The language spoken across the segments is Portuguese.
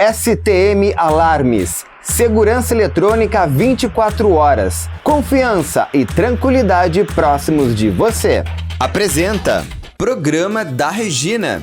STM Alarmes. Segurança eletrônica 24 horas. Confiança e tranquilidade próximos de você. Apresenta Programa da Regina.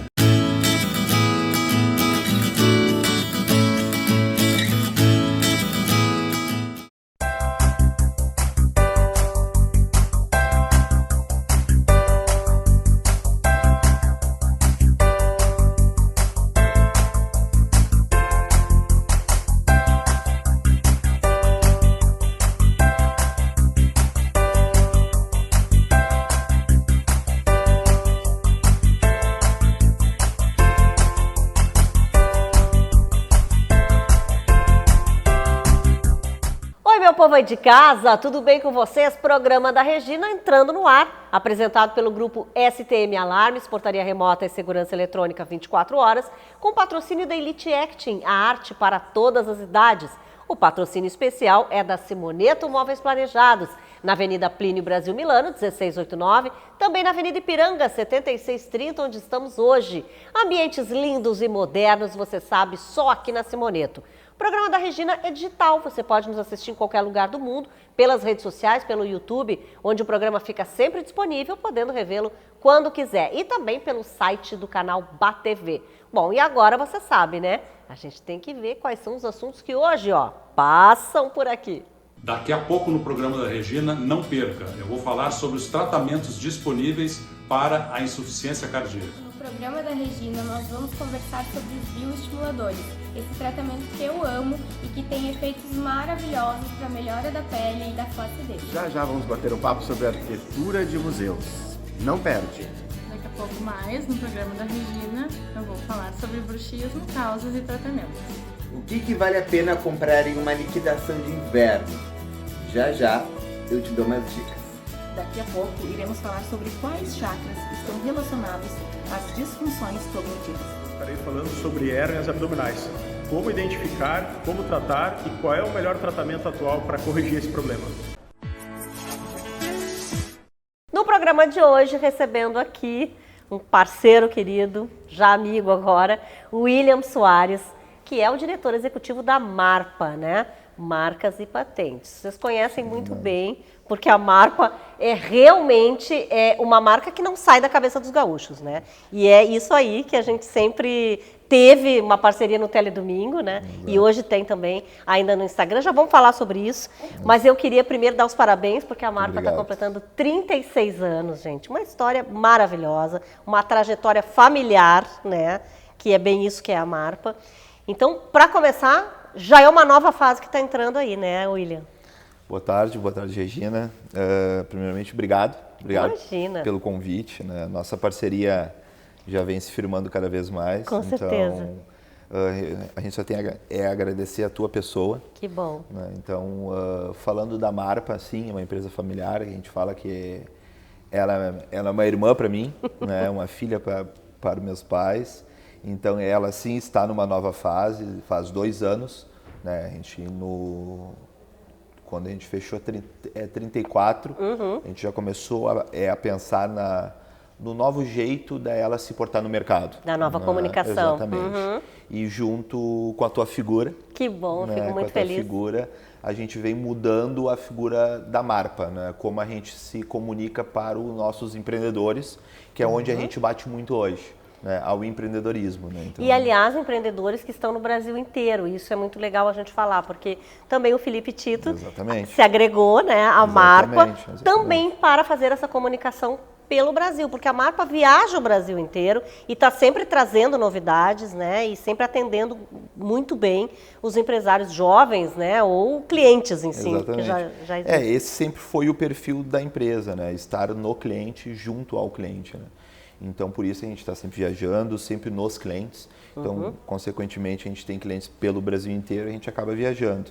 Povo aí de casa, tudo bem com vocês? Programa da Regina entrando no ar, apresentado pelo grupo STM Alarmes, Portaria Remota e Segurança Eletrônica 24 horas, com patrocínio da Elite Acting, a arte para todas as idades. O patrocínio especial é da Simoneto Móveis Planejados, na Avenida Plínio Brasil Milano, 1689, também na Avenida Ipiranga, 7630, onde estamos hoje. Ambientes lindos e modernos, você sabe, só aqui na Simoneto. O programa da Regina é digital, você pode nos assistir em qualquer lugar do mundo, pelas redes sociais, pelo YouTube, onde o programa fica sempre disponível, podendo revê-lo quando quiser. E também pelo site do canal BATV. Bom, e agora você sabe, né? A gente tem que ver quais são os assuntos que hoje, passam por aqui. Daqui a pouco no programa da Regina, não perca, eu vou falar sobre os tratamentos disponíveis para a insuficiência cardíaca. No programa da Regina, nós vamos conversar sobre os bioestimuladores, esse tratamento que eu amo e que tem efeitos maravilhosos para a melhora da pele e da flacidez. Já vamos bater um papo sobre arquitetura de museus. Não perde! Daqui a pouco mais, no programa da Regina, eu vou falar sobre bruxismo, causas e tratamentos. O que vale a pena comprar em uma liquidação de inverno? Já eu te dou umas dicas. Daqui a pouco iremos falar sobre quais chakras estão relacionados às disfunções cognitivas. Estarei falando sobre hérnias abdominais. Como identificar, como tratar e qual é o melhor tratamento atual para corrigir esse problema. No programa de hoje, recebendo aqui um parceiro querido, já amigo agora, o William Soares, que é o diretor executivo da Marpa, né? Marcas e Patentes. Vocês conhecem muito bem, porque a Marpa é realmente uma marca que não sai da cabeça dos gaúchos, né? E é isso aí que a gente sempre teve uma parceria no Teledomingo, né? E hoje tem também ainda no Instagram. Já vamos falar sobre isso, mas eu queria primeiro dar os parabéns, porque a Marpa está completando 36 anos, gente. Uma história maravilhosa, uma trajetória familiar, né? Que é bem isso que é a Marpa. Então, para começar, já é uma nova fase que está entrando aí, né, William? Boa tarde, Regina. Primeiramente, obrigado Imagina. Pelo convite. Né? Nossa parceria já vem se firmando cada vez mais. Com certeza. A gente só tem a agradecer a tua pessoa. Que bom. Né? Então, falando da Marpa, sim, é uma empresa familiar, a gente fala que ela é uma irmã para mim, né? Uma filha para os meus pais. Então, ela sim está numa nova fase, faz 2 anos, né? Quando a gente fechou 34, a gente já começou a pensar no novo jeito dela se portar no mercado. Da nova comunicação. Exatamente. E junto com a tua figura. Que bom, né? Fico muito feliz. Com a tua figura, a gente vem mudando a figura da Marpa, né? Como a gente se comunica para os nossos empreendedores, que é onde a gente bate muito hoje. Né, ao empreendedorismo. Né? Então, e, aliás, empreendedores que estão no Brasil inteiro. Isso é muito legal a gente falar, porque também o Felipe Tito se agregou, né, à Marpa, também para fazer essa comunicação pelo Brasil, porque a Marpa viaja o Brasil inteiro e está sempre trazendo novidades, né, e sempre atendendo muito bem os empresários jovens, né, ou clientes em si, que já existe. Esse sempre foi o perfil da empresa, né, estar no cliente junto ao cliente, né. Então, por isso a gente está sempre viajando, sempre nos clientes. Então, consequentemente, a gente tem clientes pelo Brasil inteiro e a gente acaba viajando.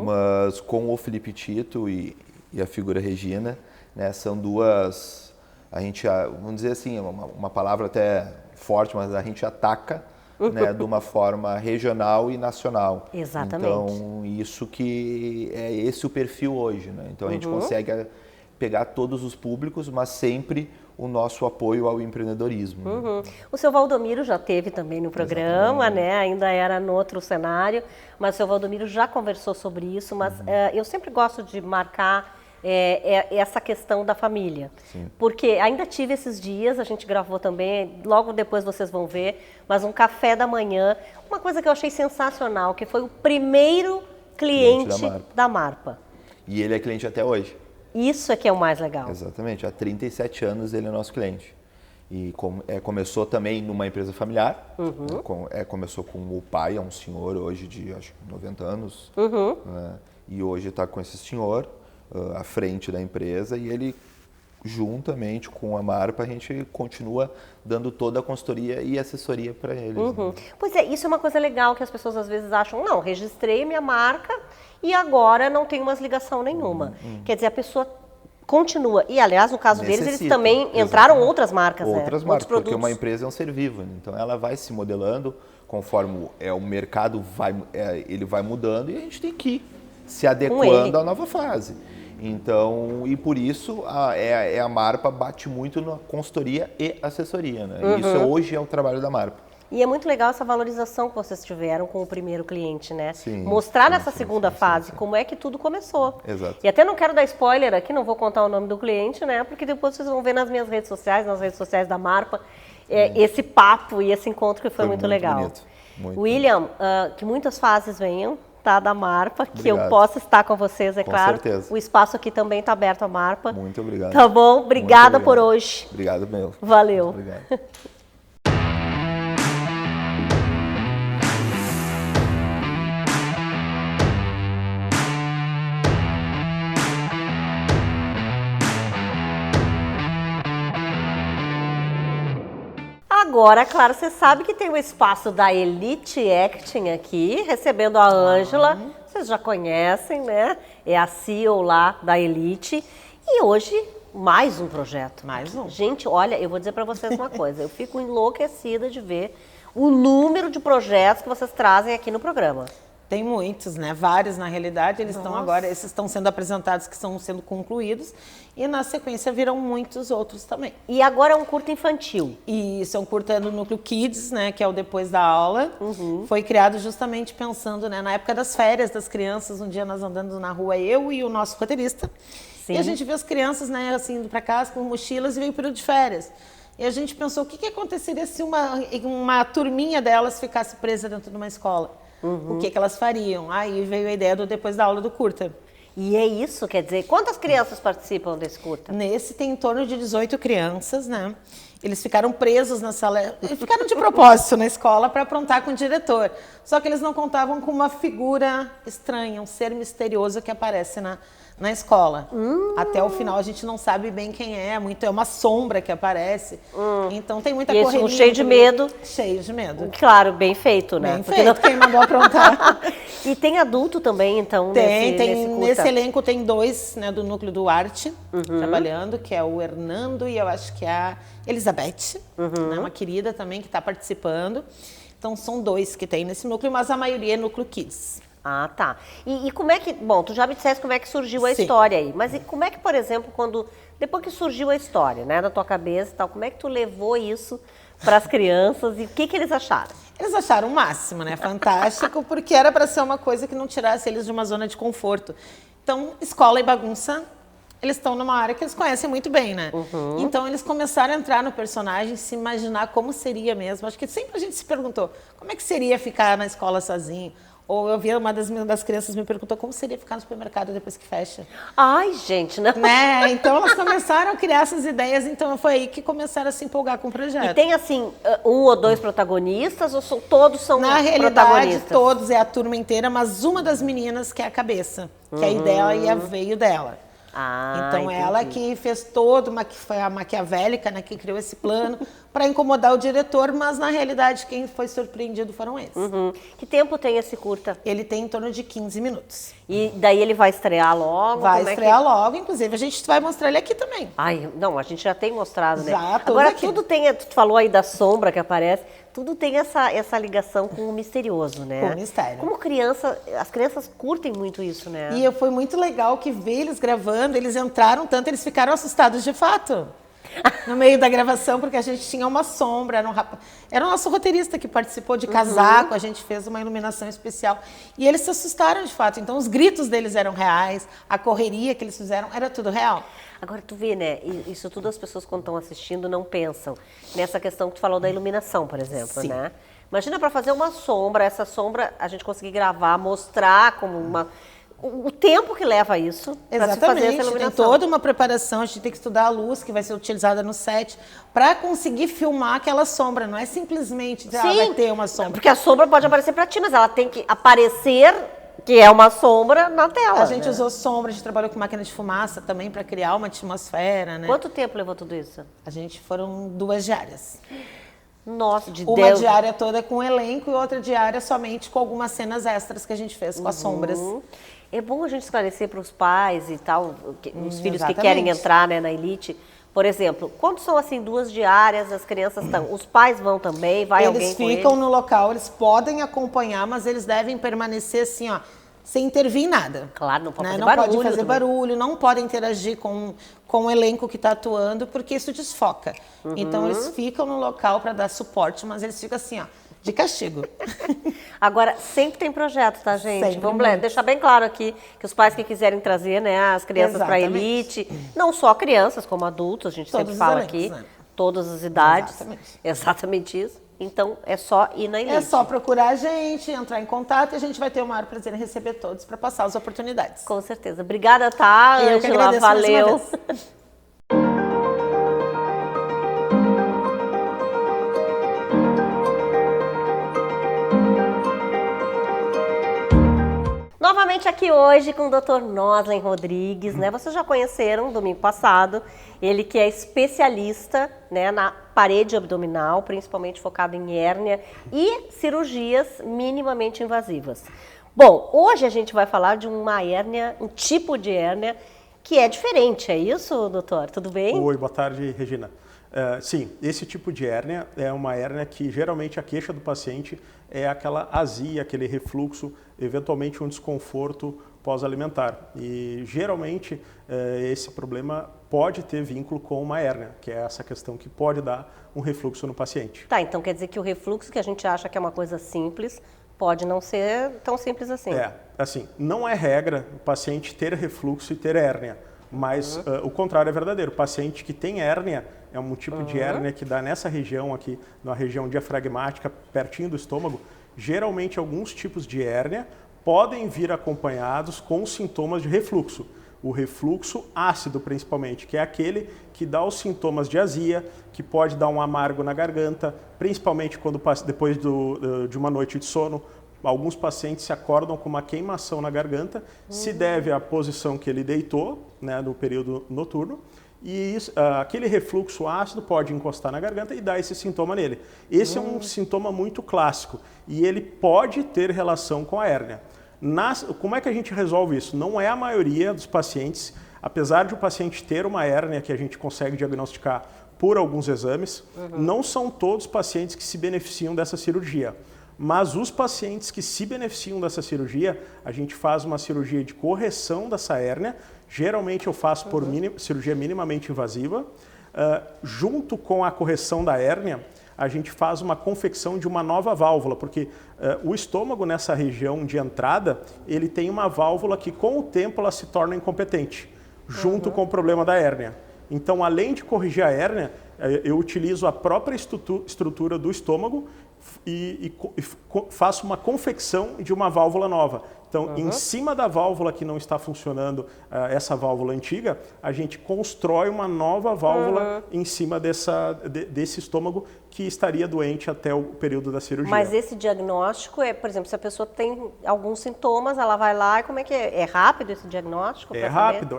Mas com o Felipe Tito e a figura Regina, né, são duas... A gente, vamos dizer assim, uma palavra até forte, mas a gente ataca, né, de uma forma regional e nacional. Exatamente. Então, isso que é esse o perfil hoje, né? Então, a gente consegue pegar todos os públicos, mas sempre o nosso apoio ao empreendedorismo. Né? O seu Valdomiro já teve também no programa, né? Ainda era no outro cenário, mas o seu Valdomiro já conversou sobre isso, mas eu sempre gosto de marcar essa questão da família. Sim. Porque ainda tive esses dias, a gente gravou também, logo depois vocês vão ver, mas um café da manhã, uma coisa que eu achei sensacional, que foi o primeiro cliente da Marpa. E ele é cliente até hoje. Isso é que é o mais legal. Exatamente, há 37 anos ele é nosso cliente. E começou também numa empresa familiar, começou com o pai, é um senhor hoje de acho 90 anos, né? E hoje está com esse senhor à frente da empresa e ele, juntamente com a Marpa, a gente continua dando toda a consultoria e assessoria para eles. Né? Pois é, isso é uma coisa legal que as pessoas às vezes acham, não, registrei minha marca e agora não tenho mais ligação nenhuma. Quer dizer, a pessoa continua. E, aliás, no caso deles, eles também entraram outras marcas. Outras marcas, produtos. porque uma empresa é um ser vivo. Né? Então, ela vai se modelando conforme o mercado ele vai mudando e a gente tem que ir se adequando à nova fase. Então, e por isso a Marpa bate muito na consultoria e assessoria. Né? Isso hoje é o trabalho da Marpa. E é muito legal essa valorização que vocês tiveram com o primeiro cliente, né? Sim, mostrar nessa segunda fase como é que tudo começou. Exato. E até não quero dar spoiler aqui, não vou contar o nome do cliente, né? Porque depois vocês vão ver nas minhas redes sociais, nas redes sociais da Marpa, esse papo e esse encontro que foi muito legal. Bonito, muito William, que muitas fases venham, tá, da Marpa, que Obrigado. eu possa estar com vocês, Com claro. certeza. O espaço aqui também está aberto à Marpa. Muito obrigado. Tá bom? Obrigada por hoje. Obrigado mesmo. Valeu. Obrigado. Agora, claro, você sabe que tem o espaço da Elite Acting aqui, recebendo a Ângela. Vocês já conhecem, né? É a CEO lá da Elite. E hoje, mais um projeto. Mais um. Gente, olha, eu vou dizer para vocês uma coisa. Eu fico enlouquecida de ver o número de projetos que vocês trazem aqui no programa. Tem muitos, né? Vários, na realidade. Eles estão agora, esses estão sendo apresentados, que estão sendo concluídos. E na sequência virão muitos outros também. E agora é um curta infantil. E isso é um curta do Núcleo Kids, né? Que é o Depois da Aula. Foi criado justamente pensando, né, na época das férias das crianças. Um dia nós andando na rua, eu e o nosso roteirista. Sim. E a gente viu as crianças, né, assim, indo para casa com mochilas e veio o período de férias. E a gente pensou, o que aconteceria se uma turminha delas ficasse presa dentro de uma escola? O que elas fariam? Aí veio a ideia do Depois da Aula do curta. E é isso, quer dizer, quantas crianças participam desse curta? Nesse tem em torno de 18 crianças, né? Eles ficaram presos na sala, ficaram de propósito na escola para aprontar com o diretor. Só que eles não contavam com uma figura estranha, um ser misterioso que aparece na escola. Até o final a gente não sabe bem quem é, é uma sombra que aparece. Então tem muita correria. Cheio de medo. Cheio de medo. Claro, bem feito, né? Bem feito, quem mandou aprontar. E tem adulto também, então, nesse elenco tem dois, né, do Núcleo do Arte, trabalhando, que é o Hernando e eu acho que é a Elizabeth, né, uma querida também que está participando. Então são dois que tem nesse núcleo, mas a maioria é Núcleo Kids. Ah, tá. E como é que... Bom, tu já me disseste como é que surgiu a história aí. Mas e como é que, por exemplo, depois que surgiu a história, né, da tua cabeça e tal, como é que tu levou isso para as crianças e o que eles acharam? Eles acharam o máximo, né? Fantástico, porque era para ser uma coisa que não tirasse eles de uma zona de conforto. Então, escola e bagunça, eles estão numa área que eles conhecem muito bem, né? Então, eles começaram a entrar no personagem, se imaginar como seria mesmo. Acho que sempre a gente se perguntou, como é que seria ficar na escola sozinho? Ou eu vi uma das crianças me perguntou como seria ficar no supermercado depois que fecha. Ai, gente, não. Né? Então elas começaram a criar essas ideias, então foi aí que começaram a se empolgar com o projeto. E tem assim, um ou dois protagonistas ou todos são Na realidade, protagonistas? todos, é a turma inteira, mas uma das meninas que é a cabeça, que a ideia veio dela. Então entendi. ela que fez todo, que foi a maquiavélica, né, que criou esse plano para incomodar o diretor, mas na realidade quem foi surpreendido foram eles. Que tempo tem esse curta? Ele tem em torno de 15 minutos. E daí ele vai estrear logo? Vai estrear logo, inclusive a gente vai mostrar ele aqui também. Ai, não, a gente já tem mostrado, né? Já, agora aqui. tudo tem, tu falou aí da sombra que aparece, tudo tem essa ligação com o misterioso, né? Com o mistério. Como criança, as crianças curtem muito isso, né? E foi muito legal que ver eles gravando, eles entraram tanto, eles ficaram assustados de fato. No meio da gravação, porque a gente tinha uma sombra, era o nosso roteirista que participou de casaco, a gente fez uma iluminação especial. E eles se assustaram de fato, então os gritos deles eram reais, a correria que eles fizeram era tudo real. Agora tu vê, né, isso tudo as pessoas quando estão assistindo não pensam. Nessa questão que tu falou da iluminação, por exemplo, Sim. né? Imagina para fazer uma sombra, essa sombra a gente conseguir gravar, mostrar como uma... O tempo que leva isso para se fazer essa iluminação. Tem toda uma preparação, a gente tem que estudar a luz que vai ser utilizada no set para conseguir filmar aquela sombra, não é simplesmente dizer, vai ter uma sombra. Porque a sombra pode aparecer para ti, mas ela tem que aparecer que é uma sombra na tela. A gente usou sombra, a gente trabalhou com máquina de fumaça também para criar uma atmosfera, né? Quanto tempo levou tudo isso? A gente foram 2 diárias. Nossa, de Uma Deus. diária toda com elenco e outra diária somente com algumas cenas extras que a gente fez com as sombras. É bom a gente esclarecer para os pais e tal, os filhos exatamente. que querem entrar, né, na elite. Por exemplo, quando são assim 2 diárias, as crianças estão, os pais vão também, vai alguém com eles? Eles ficam no local, eles podem acompanhar, mas eles devem permanecer assim, ó, sem intervir em nada. Claro, não pode fazer Não barulho. pode fazer também. barulho, não podem interagir com o elenco que está atuando, porque isso desfoca. Então eles ficam no local para dar suporte, mas eles ficam assim, ó, de castigo. Agora, sempre tem projeto, tá, gente? Sempre Vamos muito. deixar bem claro aqui que os pais que quiserem trazer, né, as crianças para a Exatamente. elite, não só crianças, como adultos, a gente Todos sempre os fala elencos, aqui, né? todas as idades. Exatamente. Exatamente isso. Então, é só ir na elite. É só procurar a gente, entrar em contato e a gente vai ter o maior prazer em receber todos para passar as oportunidades. Com certeza. Obrigada, tá, Eu que Ângela? agradeço mais uma Valeu. vez. Novamente aqui hoje com o Dr. Noslen Rodrigues, né? Vocês já conheceram domingo passado, ele que é especialista, né, na parede abdominal, principalmente focado em hérnia e cirurgias minimamente invasivas. Bom, hoje a gente vai falar de uma hérnia, um tipo de hérnia que é diferente, é isso, doutor? Tudo bem? Oi, boa tarde, Regina. Sim, esse tipo de hérnia é uma hérnia que geralmente a queixa do paciente é aquela azia, aquele refluxo, eventualmente um desconforto pós-alimentar. E geralmente esse problema pode ter vínculo com uma hérnia, que é essa questão que pode dar um refluxo no paciente. Tá, então quer dizer que o refluxo que a gente acha que é uma coisa simples, pode não ser tão simples assim. Assim, não é regra o paciente ter refluxo e ter hérnia, mas o contrário é verdadeiro. O paciente que tem hérnia é um tipo de hérnia que dá nessa região aqui, na região diafragmática, pertinho do estômago. Geralmente, alguns tipos de hérnia podem vir acompanhados com sintomas de refluxo. O refluxo ácido, principalmente, que é aquele que dá os sintomas de azia, que pode dar um amargo na garganta, principalmente quando depois de uma noite de sono. Alguns pacientes se acordam com uma queimação na garganta, se deve à posição que ele deitou, né, no período noturno, e aquele refluxo ácido pode encostar na garganta e dar esse sintoma nele. Esse é um sintoma muito clássico e ele pode ter relação com a hérnia. Como é que a gente resolve isso? Não é a maioria dos pacientes, apesar de o paciente ter uma hérnia que a gente consegue diagnosticar por alguns exames, não são todos os pacientes que se beneficiam dessa cirurgia. Mas os pacientes que se beneficiam dessa cirurgia, a gente faz uma cirurgia de correção dessa hérnia. Geralmente eu faço por cirurgia minimamente invasiva. Junto com a correção da hérnia, a gente faz uma confecção de uma nova válvula, porque o estômago nessa região de entrada, ele tem uma válvula que com o tempo ela se torna incompetente, junto com o problema da hérnia. Então, além de corrigir a hérnia, eu utilizo a própria estrutura do estômago e faço uma confecção de uma válvula nova. Então, em cima da válvula que não está funcionando, essa válvula antiga, a gente constrói uma nova válvula em cima desse estômago que estaria doente até o período da cirurgia. Mas esse diagnóstico é, por exemplo, se a pessoa tem alguns sintomas, ela vai lá e como é que é? É rápido esse diagnóstico? É rápido,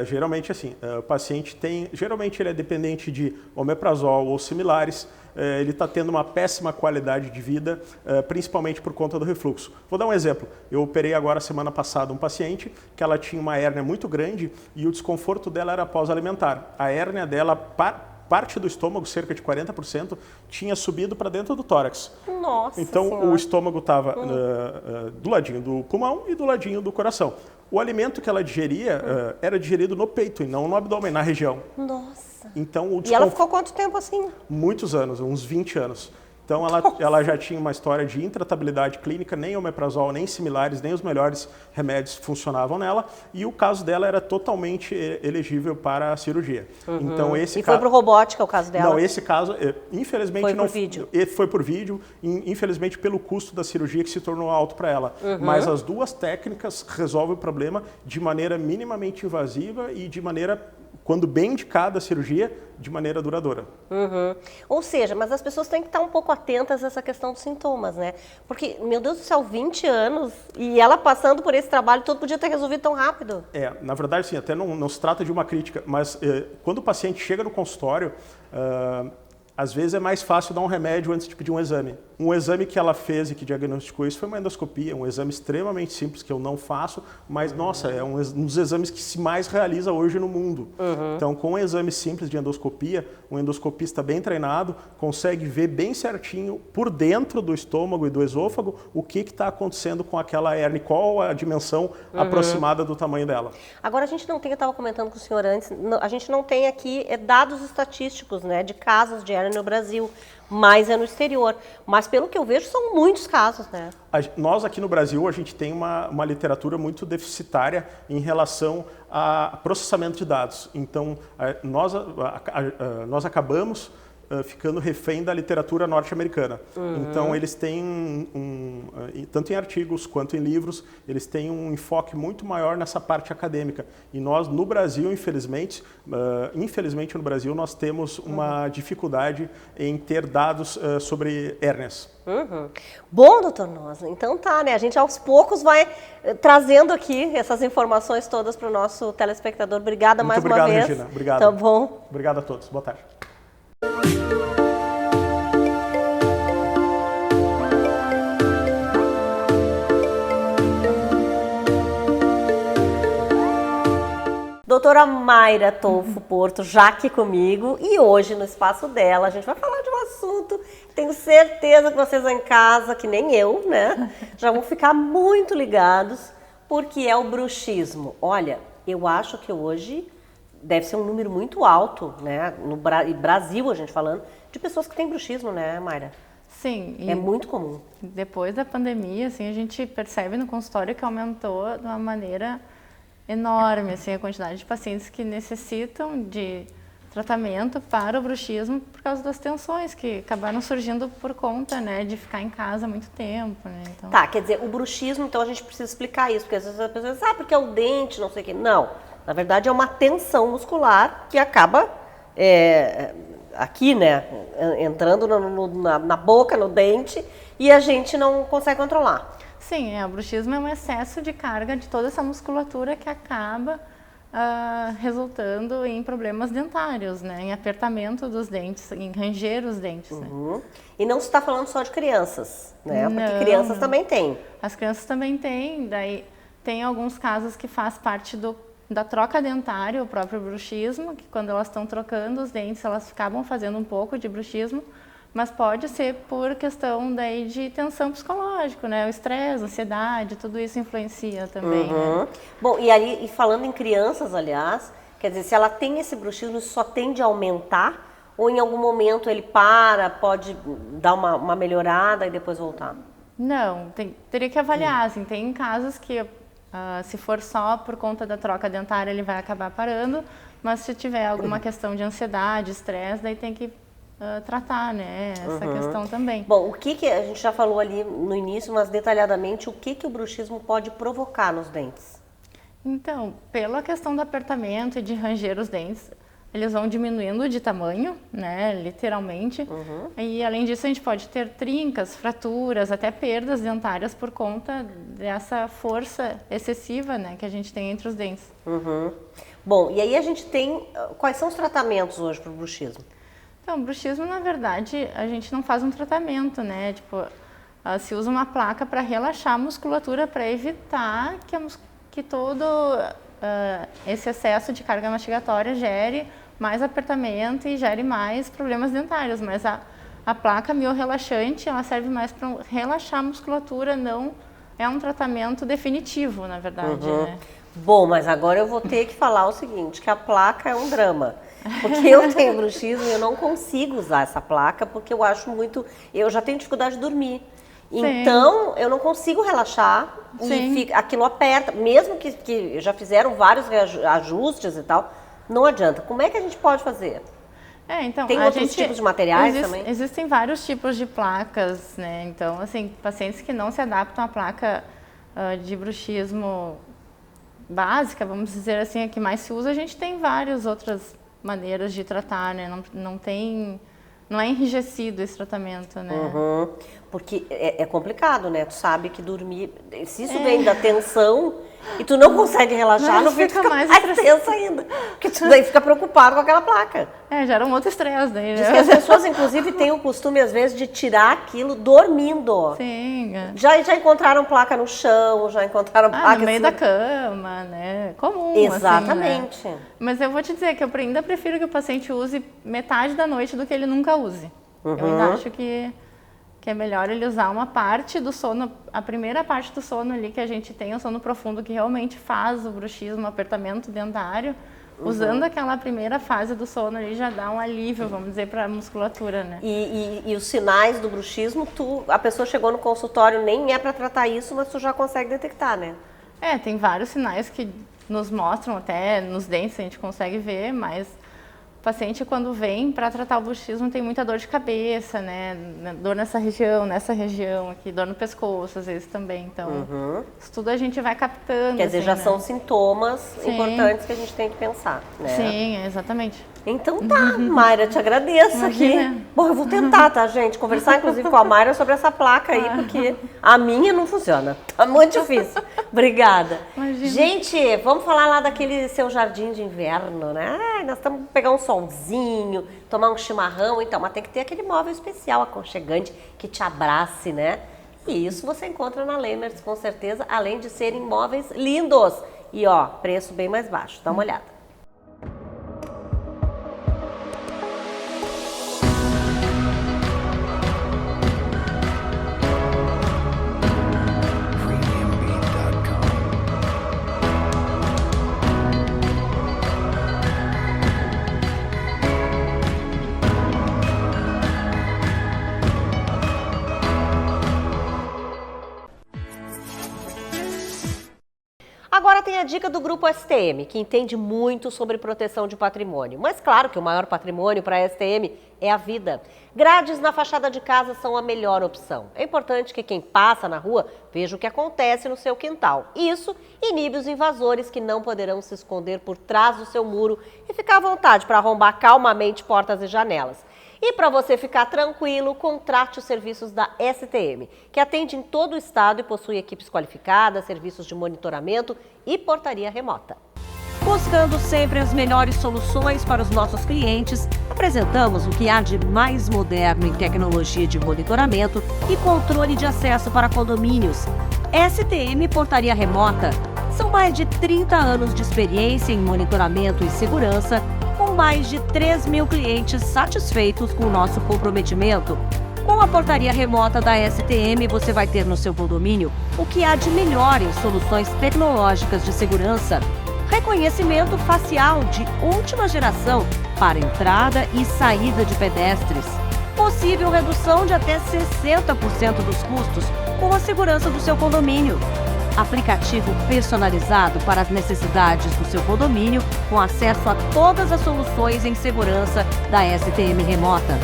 geralmente assim, o paciente tem, geralmente ele é dependente de omeprazol ou similares, ele está tendo uma péssima qualidade de vida, principalmente por conta do refluxo. Vou dar um exemplo. Eu operei agora semana passada um paciente que ela tinha uma hérnia muito grande e o desconforto dela era pós-alimentar. A hérnia dela, parte do estômago, cerca de 40%, tinha subido para dentro do tórax. Nossa Então, Senhora. o estômago estava do ladinho do pulmão e do ladinho do coração. O alimento que ela digeria era digerido no peito e não no abdômen, na região. Nossa. Então, E ela ficou quanto tempo assim? Muitos anos, uns 20 anos. Então, ela já tinha uma história de intratabilidade clínica, nem omeprazol, nem similares, nem os melhores remédios funcionavam nela, e o caso dela era totalmente elegível para a cirurgia. Então, E foi para robótica o caso dela? Não, esse caso, infelizmente, Foi não por vídeo? Foi por vídeo, infelizmente pelo custo da cirurgia que se tornou alto para ela. Mas as duas técnicas resolvem o problema de maneira minimamente invasiva e de maneira, quando bem indicada a cirurgia, de maneira duradoura. Ou seja, mas as pessoas têm que estar um pouco atentas a essa questão dos sintomas, né? Porque, meu Deus do céu, 20 anos e ela passando por esse trabalho todo podia ter resolvido tão rápido. Na verdade, sim, até não se trata de uma crítica, mas quando o paciente chega no consultório, às vezes é mais fácil dar um remédio antes de pedir um exame. Um exame que ela fez e que diagnosticou isso foi uma endoscopia, um exame extremamente simples que eu não faço, mas, nossa, é um dos exames que se mais realiza hoje no mundo. Então, com um exame simples de endoscopia, um endoscopista bem treinado consegue ver bem certinho por dentro do estômago e do esôfago o que está acontecendo com aquela hérnia, qual a dimensão aproximada do tamanho dela. Agora, a gente não tem, eu estava comentando com o senhor antes, a gente não tem aqui dados estatísticos, né, de casos de hérnia no Brasil, mas é no exterior. Mas pelo que eu vejo, são muitos casos, né? Nós aqui no Brasil, a gente tem uma literatura muito deficitária em relação a processamento de dados. Então, nós acabamos ficando refém da literatura norte-americana. Então, eles têm, tanto em artigos quanto em livros, eles têm um enfoque muito maior nessa parte acadêmica. E nós, no Brasil, infelizmente no Brasil, nós temos uma dificuldade em ter dados sobre hérnias. Bom, doutor Noza, então tá, né? A gente aos poucos vai trazendo aqui essas informações todas para o nosso telespectador. Obrigada mais uma vez. Muito obrigado, Regina. Obrigado. Tá bom. Obrigado a todos. Boa tarde. Doutora Mayra Tolfo Porto, já aqui comigo, e hoje no espaço dela a gente vai falar de um assunto que tenho certeza que vocês em casa, que nem eu, né, já vão ficar muito ligados, porque é o bruxismo. Olha, eu acho que hoje deve ser um número muito alto, né, no Brasil a gente falando, de pessoas que têm bruxismo, né, Mayra? Sim. É muito comum. Depois da pandemia, assim, a gente percebe no consultório que aumentou de uma maneira enorme, assim, a quantidade de pacientes que necessitam de tratamento para o bruxismo por causa das tensões que acabaram surgindo por conta, né, de ficar em casa há muito tempo, né? Então... Tá, quer dizer, o bruxismo, então a gente precisa explicar isso, porque às vezes as pessoas dizem, porque é o dente, não sei o quê. Não, na verdade é uma tensão muscular que acaba aqui, né, entrando na boca, no dente, e a gente não consegue controlar. Sim, o bruxismo é um excesso de carga de toda essa musculatura que acaba resultando em problemas dentários, né? Em apertamento dos dentes, em ranger os dentes. Né? E não se está falando só de crianças, né? Porque crianças também têm. As crianças também têm, daí tem alguns casos que faz parte da troca dentária, o próprio bruxismo, que quando elas estão trocando os dentes, elas acabam fazendo um pouco de bruxismo, mas pode ser por questão daí de tensão psicológica, né? O estresse, a ansiedade, tudo isso influencia também. Né? Bom, e falando em crianças, aliás, quer dizer, se ela tem esse bruxismo, isso só tende a aumentar? Ou em algum momento ele pode dar uma melhorada e depois voltar? Não, teria que avaliar. Assim, tem casos que, se for só por conta da troca dentária, ele vai acabar parando, mas se tiver alguma questão de ansiedade, estresse, daí tem que tratar, né, essa questão também. Bom, o que a gente já falou ali no início, mas detalhadamente, o que o bruxismo pode provocar nos dentes? Então, pela questão do apertamento e de ranger os dentes, eles vão diminuindo de tamanho, né, literalmente, e além disso a gente pode ter trincas, fraturas, até perdas dentárias por conta dessa força excessiva, né, que a gente tem entre os dentes. Bom, e aí a gente tem, quais são os tratamentos hoje para o bruxismo? Então, o bruxismo, na verdade, a gente não faz um tratamento, né? Tipo, se usa uma placa para relaxar a musculatura, para evitar que todo esse excesso de carga mastigatória gere mais apertamento e gere mais problemas dentários. Mas a placa miorrelaxante, ela serve mais para relaxar a musculatura, não é um tratamento definitivo, na verdade. Né? Bom, mas agora eu vou ter que falar o seguinte, que a placa é um drama. Porque eu tenho bruxismo e eu não consigo usar essa placa, porque eu acho muito... Eu já tenho dificuldade de dormir. Então, eu não consigo relaxar e aquilo aperta. Mesmo que já fizeram vários ajustes e tal, não adianta. Como é que a gente pode fazer? Então, tem outros tipos de materiais também? Existem vários tipos de placas, né? Então, assim, pacientes que não se adaptam à placa de bruxismo básica, vamos dizer assim, a que mais se usa, a gente tem várias outras maneiras de tratar, né? Não é enrijecido esse tratamento, né? Porque é complicado, né? Tu sabe que dormir... Se isso vem da tensão e tu não consegue relaxar, não fica mais tenso ainda. Porque tu daí fica preocupado com aquela placa. Gera um outro estresse daí, né? Diz que as pessoas, inclusive, têm o costume, às vezes, de tirar aquilo dormindo. Sim. Já encontraram placa no chão, já encontraram placa... no meio da cama, né? Comum, exatamente. Assim, né? Mas eu vou te dizer que eu ainda prefiro que o paciente use metade da noite do que ele nunca use. Eu ainda acho que é melhor ele usar uma parte do sono, a primeira parte do sono ali que a gente tem, o sono profundo, que realmente faz o bruxismo, o apertamento dentário. Usando aquela primeira fase do sono ali já dá um alívio, vamos dizer, para a musculatura, né? E os sinais do bruxismo, a pessoa chegou no consultório, nem é para tratar isso, mas tu já consegue detectar, né? Tem vários sinais que nos mostram, até nos dentes a gente consegue ver, mas o paciente, quando vem para tratar o bruxismo, tem muita dor de cabeça, né? Dor nessa região aqui, dor no pescoço, às vezes também. Então, isso tudo a gente vai captando. Quer dizer, já são sintomas importantes que a gente tem que pensar, né? Sim, exatamente. Então tá, Mayra, te agradeço aqui. Bom, eu vou tentar, tá, gente? Conversar, inclusive, com a Mayra sobre essa placa aí, porque a minha não funciona. Tá muito difícil. Obrigada. Imagina. Gente, vamos falar lá daquele seu jardim de inverno, né? Nós estamos pegar um solzinho, tomar um chimarrão, então, mas tem que ter aquele móvel especial, aconchegante, que te abrace, né? E isso você encontra na Lemers, com certeza, além de serem móveis lindos. E ó, preço bem mais baixo. Dá uma olhada. Agora tem a dica do Grupo STM, que entende muito sobre proteção de patrimônio. Mas claro que o maior patrimônio para a STM é a vida. Grades na fachada de casa são a melhor opção. É importante que quem passa na rua veja o que acontece no seu quintal. Isso inibe os invasores que não poderão se esconder por trás do seu muro e ficar à vontade para arrombar calmamente portas e janelas. E para você ficar tranquilo, contrate os serviços da STM, que atende em todo o estado e possui equipes qualificadas, serviços de monitoramento e portaria remota. Buscando sempre as melhores soluções para os nossos clientes, apresentamos o que há de mais moderno em tecnologia de monitoramento e controle de acesso para condomínios. STM Portaria Remota. São mais de 30 anos de experiência em monitoramento e segurança, com mais de 3.000 clientes satisfeitos com o nosso comprometimento. Com a portaria remota da STM, você vai ter no seu condomínio o que há de melhor em soluções tecnológicas de segurança. Reconhecimento facial de última geração para entrada e saída de pedestres. Possível redução de até 60% dos custos com a segurança do seu condomínio. Aplicativo personalizado para as necessidades do seu condomínio, com acesso a todas as soluções em segurança da STM Remota.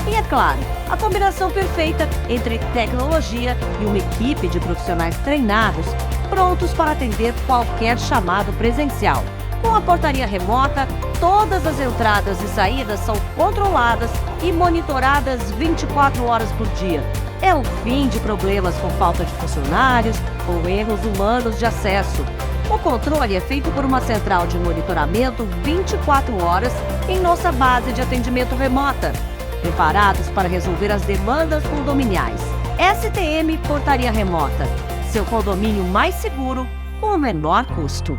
E é claro, a combinação perfeita entre tecnologia e uma equipe de profissionais treinados, prontos para atender qualquer chamado presencial. Com a portaria remota, todas as entradas e saídas são controladas e monitoradas 24 horas por dia. É o fim de problemas com falta de funcionários ou erros humanos de acesso. O controle é feito por uma central de monitoramento 24 horas em nossa base de atendimento remota, preparados para resolver as demandas condominiais. STM Portaria Remota, seu condomínio mais seguro com o menor custo.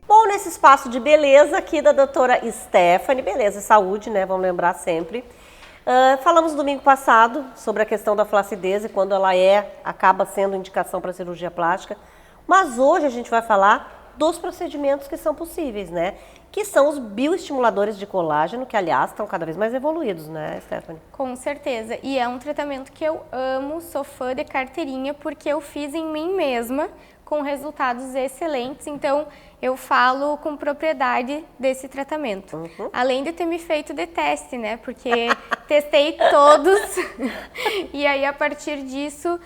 Bom, nesse espaço de beleza aqui da doutora Stephanie, beleza e saúde, né? Vamos lembrar sempre. Falamos domingo passado sobre a questão da flacidez e quando ela acaba sendo indicação para cirurgia plástica, mas hoje a gente vai falar dos procedimentos que são possíveis, né? Que são os bioestimuladores de colágeno, que aliás estão cada vez mais evoluídos, né, Stephanie? Com certeza, e é um tratamento que eu amo, sou fã de carteirinha, porque eu fiz em mim mesma, com resultados excelentes, então eu falo com propriedade desse tratamento. Além de ter me feito de teste, né? Porque testei todos e aí a partir disso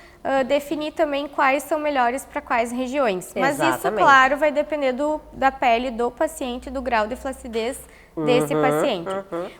defini também quais são melhores para quais regiões. Mas isso, claro, vai depender da pele do paciente, do grau de flacidez desse paciente.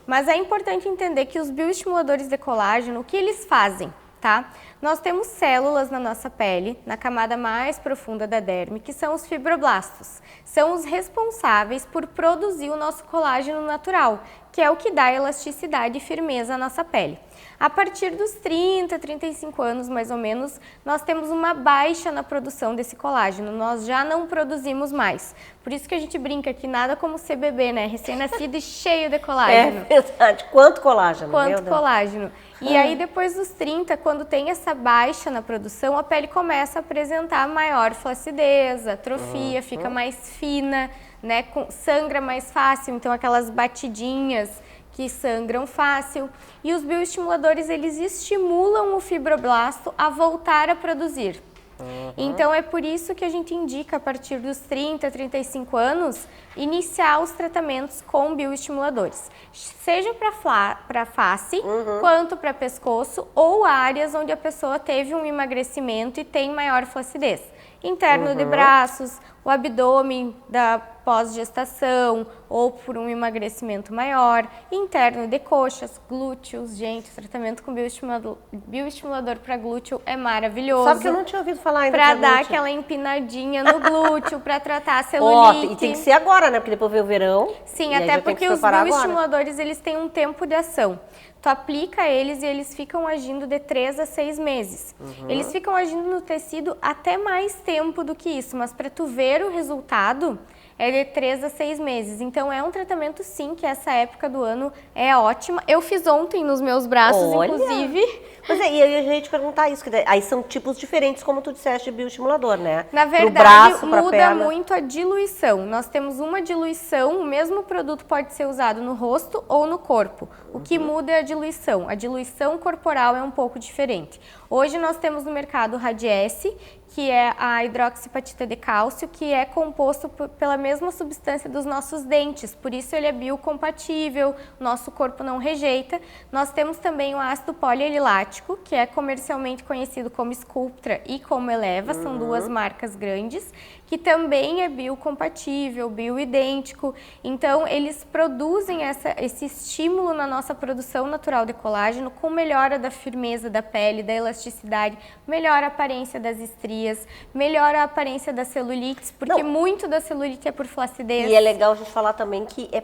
Mas é importante entender que os bioestimuladores de colágeno, o que eles fazem? Tá? Nós temos células na nossa pele, na camada mais profunda da derme, que são os fibroblastos. São os responsáveis por produzir o nosso colágeno natural, que é o que dá elasticidade e firmeza à nossa pele. A partir dos 30, 35 anos, mais ou menos, nós temos uma baixa na produção desse colágeno, nós já não produzimos mais. Por isso que a gente brinca que nada como ser bebê, né? Recém-nascido e cheio de colágeno. É verdade. Quanto colágeno? Quanto colágeno. E aí, depois dos 30, quando tem essa baixa na produção, a pele começa a apresentar maior flacidez, atrofia, fica mais fina, né? Sangra mais fácil, então aquelas batidinhas que sangram fácil. E os bioestimuladores, eles estimulam o fibroblasto a voltar a produzir. Então é por isso que a gente indica a partir dos 30, 35 anos iniciar os tratamentos com bioestimuladores, seja para face, quanto para pescoço ou áreas onde a pessoa teve um emagrecimento e tem maior flacidez. Interno de braços, o abdômen da pós-gestação ou por um emagrecimento maior, interno de coxas, glúteos. Gente, o tratamento com bioestimulador para glúteo é maravilhoso. Sabe que eu não tinha ouvido falar ainda. Para dar aquela empinadinha no glúteo, para tratar a celulite. E tem que ser agora, né? Porque depois vem o verão. Sim, até porque os bioestimuladores, eles têm um tempo de ação. Tu aplica eles e eles ficam agindo de 3 a 6 meses. Eles ficam agindo no tecido até mais tempo do que isso, mas para tu ver o resultado é de 3 a 6 meses. Então é um tratamento sim que essa época do ano é ótima. Eu fiz ontem nos meus braços, inclusive. Pois é, e eu ia te perguntar isso, que aí são tipos diferentes, como tu disseste, de bioestimulador, né? Na verdade, muda muito a diluição. Nós temos uma diluição, o mesmo produto pode ser usado no rosto ou no corpo. O que muda é a diluição. A diluição corporal é um pouco diferente. Hoje nós temos no mercado o Radiesse, que é a hidroxipatita de cálcio, que é composto pela mesma substância dos nossos dentes, por isso ele é biocompatível, nosso corpo não rejeita. Nós temos também o ácido polialilático, que é comercialmente conhecido como Sculptra e como Eleva, são duas marcas grandes, que também é biocompatível, bioidêntico. Então, eles produzem esse estímulo na nossa produção natural de colágeno, com melhora da firmeza da pele, da elasticidade, melhora a aparência das estrias, melhora a aparência das celulites, porque muito da celulite é por flacidez. E é legal a gente falar também que é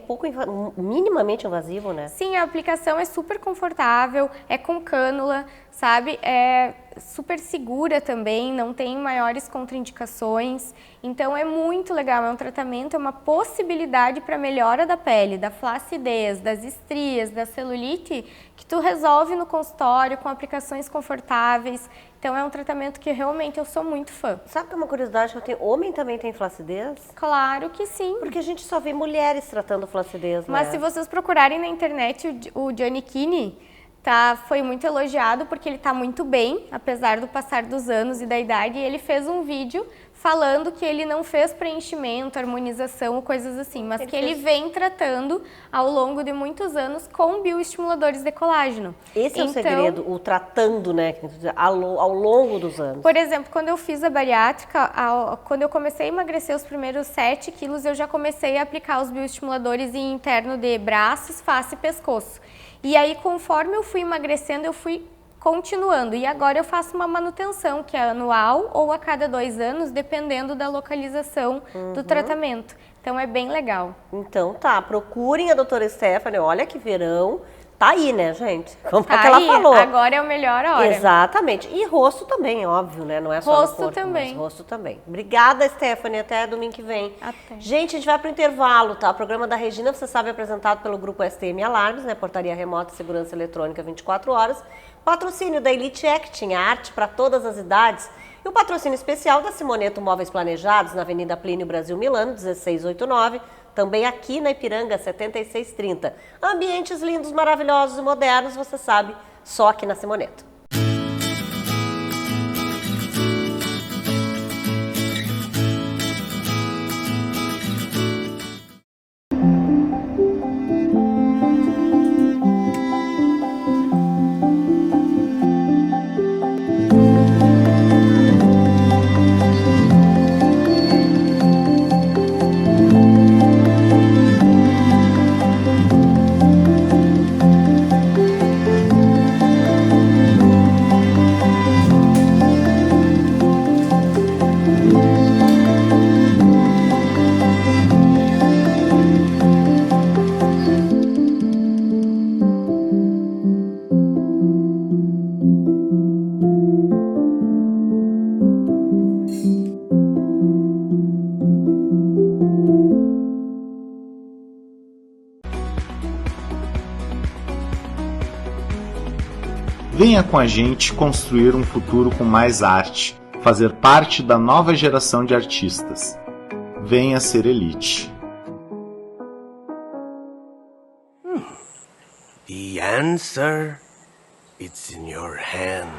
minimamente invasivo, né? Sim, a aplicação é super confortável, é com cânula, sabe? É super segura também, não tem maiores contraindicações. Então é muito legal, é um tratamento, é uma possibilidade para melhora da pele, da flacidez, das estrias, da celulite, que tu resolve no consultório com aplicações confortáveis. Então é um tratamento que realmente eu sou muito fã. Sabe que é uma curiosidade que eu tenho? Homem também tem flacidez? Claro que sim. Porque a gente só vê mulheres tratando flacidez, né? Mas se vocês procurarem na internet o Johnny Kinney, foi muito elogiado porque ele está muito bem, apesar do passar dos anos e da idade, e ele fez um vídeo falando que ele não fez preenchimento, harmonização ou coisas assim, mas que ele vem tratando ao longo de muitos anos com bioestimuladores de colágeno. Esse é o segredo, o tratando, né, ao longo dos anos. Por exemplo, quando eu fiz a bariátrica, quando eu comecei a emagrecer os primeiros 7 quilos, eu já comecei a aplicar os bioestimuladores em interno de braços, face e pescoço. E aí, conforme eu fui emagrecendo, eu fui continuando. E agora eu faço uma manutenção, que é anual ou a cada 2 anos, dependendo da localização do tratamento. Então é bem legal. Então tá, procurem a doutora Stephanie, olha que verão. Tá aí, né, gente? Como Tá que ela aí, falou. agora é a melhor hora. Exatamente. E rosto também, óbvio, né? Não é só Rosto no corpo, também. mas rosto também. Obrigada, Stephanie. Até domingo que vem. Até. Gente, a gente vai pro intervalo, tá? O programa da Regina, você sabe, é apresentado pelo Grupo STM Alarmes, né? Portaria Remota e Segurança Eletrônica 24 horas. Patrocínio da Elite Acting, a arte para todas as idades. E o patrocínio especial da Simoneto Móveis Planejados, na Avenida Plínio Brasil Milano, 1689. Também aqui na Ipiranga, 7630. Ambientes lindos, maravilhosos e modernos, você sabe, só aqui na Simoneto. Venha com a gente construir um futuro com mais arte, fazer parte da nova geração de artistas. Venha ser Elite. The answer, it's in your hands.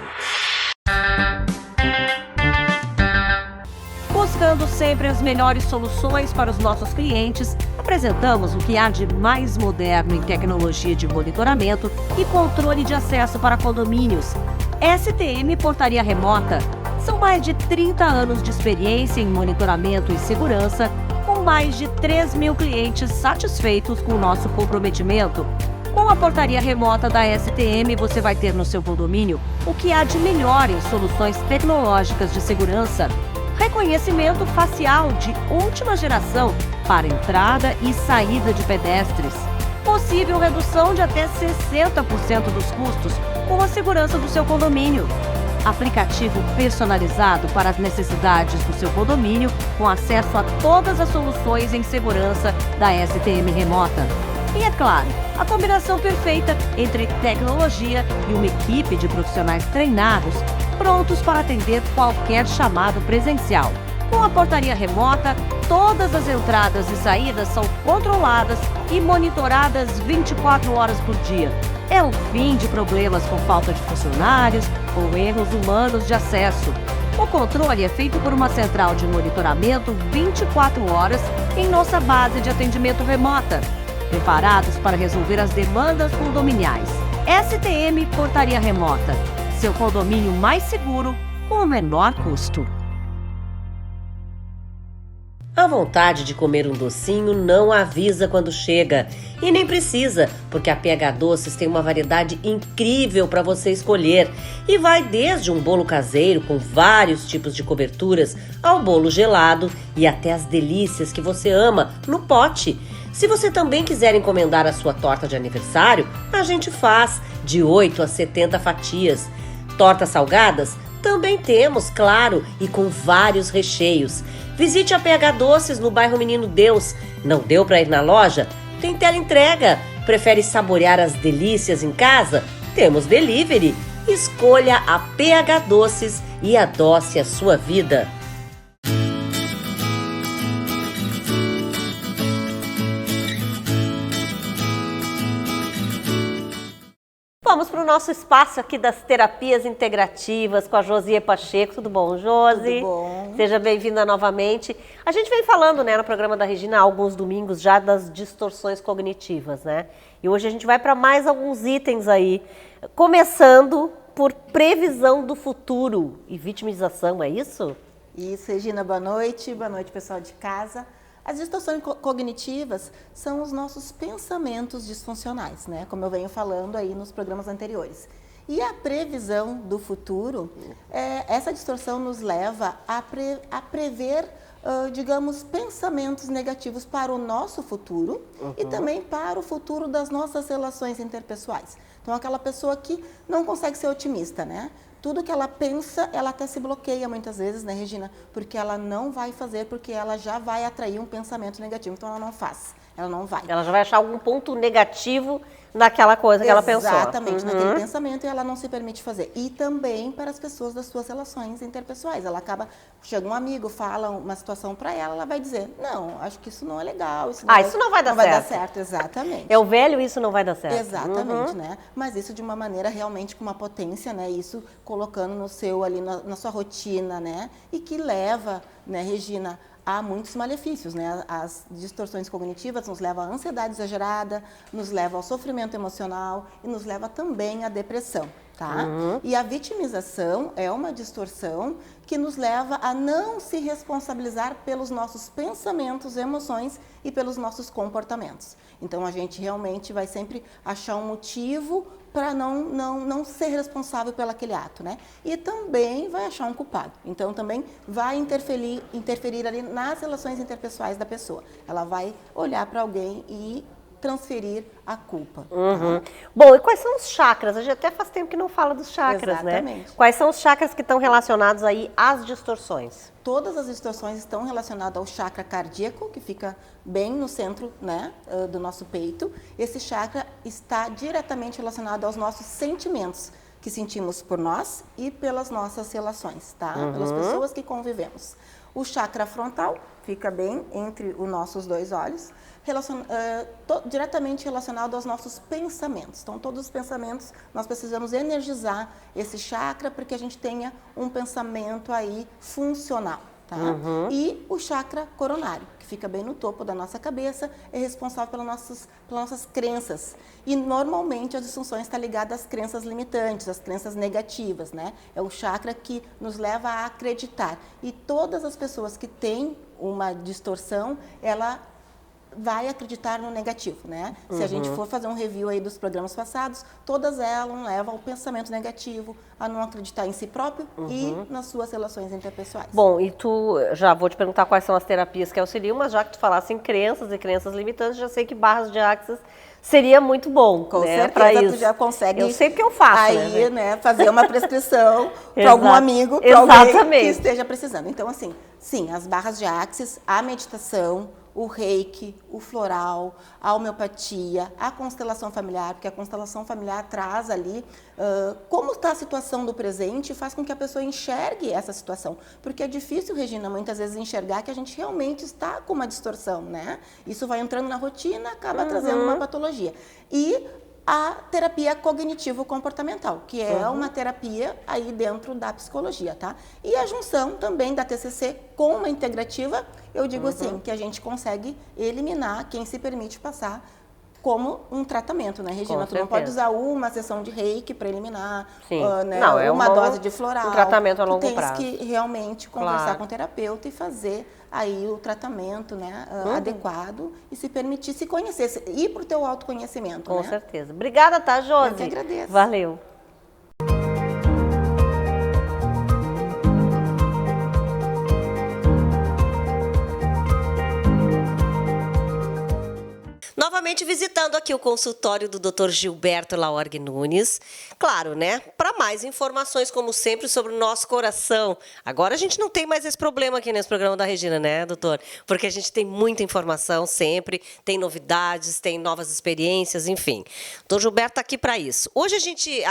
Buscando sempre as melhores soluções para os nossos clientes, apresentamos o que há de mais moderno em tecnologia de monitoramento e controle de acesso para condomínios. STM Portaria Remota. São mais de 30 anos de experiência em monitoramento e segurança, com mais de 3.000 clientes satisfeitos com o nosso comprometimento. Com a portaria remota da STM, você vai ter no seu condomínio o que há de melhor em soluções tecnológicas de segurança. Reconhecimento facial de última geração para entrada e saída de pedestres. Possível redução de até 60% dos custos com a segurança do seu condomínio. Aplicativo personalizado para as necessidades do seu condomínio, com acesso a todas as soluções em segurança da STM Remota. E é claro, a combinação perfeita entre tecnologia e uma equipe de profissionais treinados, prontos para atender qualquer chamado presencial. Com a portaria remota, todas as entradas e saídas são controladas e monitoradas 24 horas por dia. É o fim de problemas com falta de funcionários ou erros humanos de acesso. O controle é feito por uma central de monitoramento 24 horas em nossa base de atendimento remota, preparados para resolver as demandas condominiais. STM Portaria Remota, seu condomínio mais seguro com o menor custo. A vontade de comer um docinho não avisa quando chega. E nem precisa, porque a PH Doces tem uma variedade incrível para você escolher. E vai desde um bolo caseiro com vários tipos de coberturas, ao bolo gelado e até as delícias que você ama no pote. Se você também quiser encomendar a sua torta de aniversário, a gente faz de 8 a 70 fatias. Tortas salgadas? Também temos, claro, e com vários recheios. Visite a PH Doces no bairro Menino Deus. Não deu para ir na loja? Tem teleentrega. Prefere saborear as delícias em casa? Temos delivery. Escolha a PH Doces e adoce a sua vida. Vamos para o nosso espaço aqui das terapias integrativas com a Josie Pacheco. Tudo bom, Josi? Tudo bom. Seja bem-vinda novamente. A gente vem falando, né, no programa da Regina há alguns domingos já das distorções cognitivas, né? E hoje a gente vai para mais alguns itens aí, começando por previsão do futuro e vitimização, é isso? Isso, Regina, boa noite pessoal de casa. As distorções cognitivas são os nossos pensamentos disfuncionais, né? Como eu venho falando aí nos programas anteriores. E a previsão do futuro, essa distorção nos leva a prever, digamos, pensamentos negativos para o nosso futuro e também para o futuro das nossas relações interpessoais. Então, aquela pessoa que não consegue ser otimista, né? Tudo que ela pensa, ela até se bloqueia muitas vezes, né, Regina? Porque ela não vai fazer, porque ela já vai atrair um pensamento negativo. Então, ela não faz, ela não vai. Ela já vai achar algum ponto negativo naquela coisa que ela pensou. Exatamente, naquele pensamento, e ela não se permite fazer. E também para as pessoas das suas relações interpessoais. Ela acaba, chega um amigo, fala uma situação para ela, ela vai dizer, não, acho que isso não é legal. Isso não vai dar certo. Não vai dar certo, exatamente. É o velho, isso não vai dar certo. Exatamente, né? Mas isso de uma maneira realmente com uma potência, né? Isso colocando no seu, ali na sua rotina, né? E que leva, né, Regina, há muitos malefícios, né? As distorções cognitivas nos levam à ansiedade exagerada, nos levam ao sofrimento emocional e nos leva também à depressão, tá? E a vitimização é uma distorção que nos leva a não se responsabilizar pelos nossos pensamentos, emoções e pelos nossos comportamentos. Então, a gente realmente vai sempre achar um motivo para não ser responsável pelo aquele ato, né? E também vai achar um culpado. Então, também vai interferir ali nas relações interpessoais da pessoa. Ela vai olhar para alguém e transferir a culpa. Tá? Bom, e quais são os chakras? A gente até faz tempo que não fala dos chakras, Exatamente. né? Quais são os chakras que estão relacionados aí às distorções? Todas as distorções estão relacionadas ao chakra cardíaco, que fica bem no centro, né, do nosso peito. Esse chakra está diretamente relacionado aos nossos sentimentos, que sentimos por nós e pelas nossas relações, tá? Pelas pessoas que convivemos. O chakra frontal fica bem entre os nossos dois olhos, diretamente relacionado aos nossos pensamentos. Então, todos os pensamentos, nós precisamos energizar esse chakra para que a gente tenha um pensamento aí funcional, tá? E o chakra coronário, que fica bem no topo da nossa cabeça, é responsável pelas nossas crenças. E, normalmente, a disfunção está ligada às crenças limitantes, às crenças negativas, né? É o chakra que nos leva a acreditar. E todas as pessoas que têm uma distorção, ela vai acreditar no negativo, né? Se a gente for fazer um review aí dos programas passados, todas elas levam ao pensamento negativo, a não acreditar em si próprio e nas suas relações interpessoais. Bom, e tu, já vou te perguntar quais são as terapias que auxiliam, mas já que tu falasse em crenças e crenças limitantes, já sei que barras de Axis seria muito bom, com né, certeza tu já consegue. Eu sei que eu faço, aí, né, fazer uma prescrição para algum amigo, para alguém que esteja precisando. Então, assim, sim, as barras de Axis, a meditação, o reiki, o floral, a homeopatia, a constelação familiar, porque a constelação familiar traz ali como está a situação do presente e faz com que a pessoa enxergue essa situação. Porque é difícil, Regina, muitas vezes enxergar que a gente realmente está com uma distorção, né? Isso vai entrando na rotina, acaba trazendo uma patologia. E a terapia cognitivo-comportamental, que é uma terapia aí dentro da psicologia, tá? E a junção também da TCC com uma integrativa, eu digo assim, que a gente consegue eliminar quem se permite passar como um tratamento, né, Regina? Tu não pode usar uma sessão de reiki para eliminar, né, não, é uma dose de floral. Um tratamento a longo prazo. Tu tens que realmente conversar com o terapeuta e fazer aí o tratamento, né, adequado e se permitir se conhecer, ir para o teu autoconhecimento, Com né? certeza. Obrigada, tá, Josi? Eu que agradeço. Valeu. Novamente visitando aqui o consultório do Dr. Gilberto Laorgue Nunes. Claro, né? Para mais informações, como sempre, sobre o nosso coração. Agora a gente não tem mais esse problema aqui nesse programa da Regina, né, doutor? Porque a gente tem muita informação sempre, tem novidades, tem novas experiências, enfim. O Dr. Gilberto está aqui para isso. Hoje a gente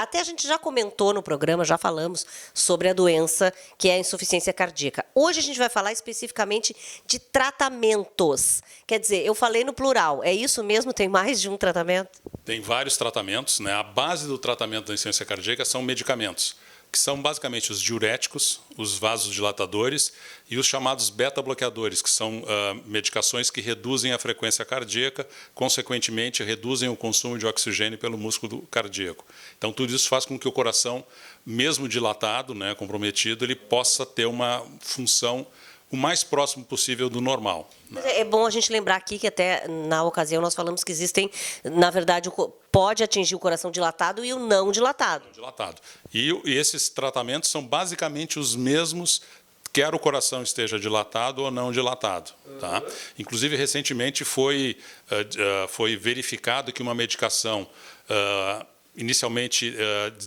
já comentou no programa, já falamos sobre a doença que é a insuficiência cardíaca. Hoje a gente vai falar especificamente de tratamentos. Quer dizer, eu falei no plural, é isso mesmo? Tem mais de um tratamento? Tem vários tratamentos, né? A base do tratamento da insuficiência cardíaca são medicamentos, que são basicamente os diuréticos, os vasodilatadores e os chamados beta-bloqueadores, que são medicações que reduzem a frequência cardíaca, consequentemente reduzem o consumo de oxigênio pelo músculo cardíaco. Então, tudo isso faz com que o coração, mesmo dilatado, né, comprometido, ele possa ter uma função o mais próximo possível do normal. É bom a gente lembrar aqui que até na ocasião nós falamos que existem, na verdade, pode atingir o coração dilatado e o não dilatado. E esses tratamentos são basicamente os mesmos, quer o coração esteja dilatado ou não dilatado. Tá? Inclusive, recentemente foi verificado que uma medicação inicialmente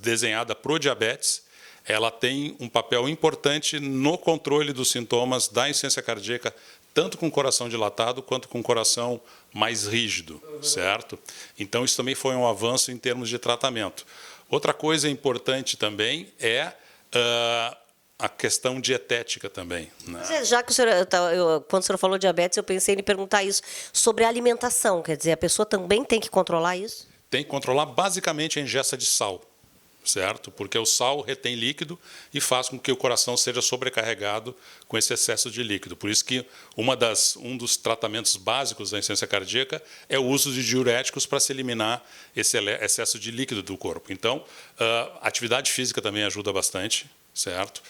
desenhada para o diabetes, ela tem um papel importante no controle dos sintomas da insuficiência cardíaca, tanto com o coração dilatado quanto com o coração mais rígido, certo? Então, isso também foi um avanço em termos de tratamento. Outra coisa importante também é a questão dietética também. Né? Já que o senhor, quando o senhor falou diabetes, eu pensei em perguntar isso sobre a alimentação. Quer dizer, a pessoa também tem que controlar isso? Tem que controlar basicamente a ingesta de sal, certo? Porque o sal retém líquido e faz com que o coração seja sobrecarregado com esse excesso de líquido. Por isso que um dos tratamentos básicos da insuficiência cardíaca é o uso de diuréticos para se eliminar esse excesso de líquido do corpo. Então, a atividade física também ajuda bastante, certo?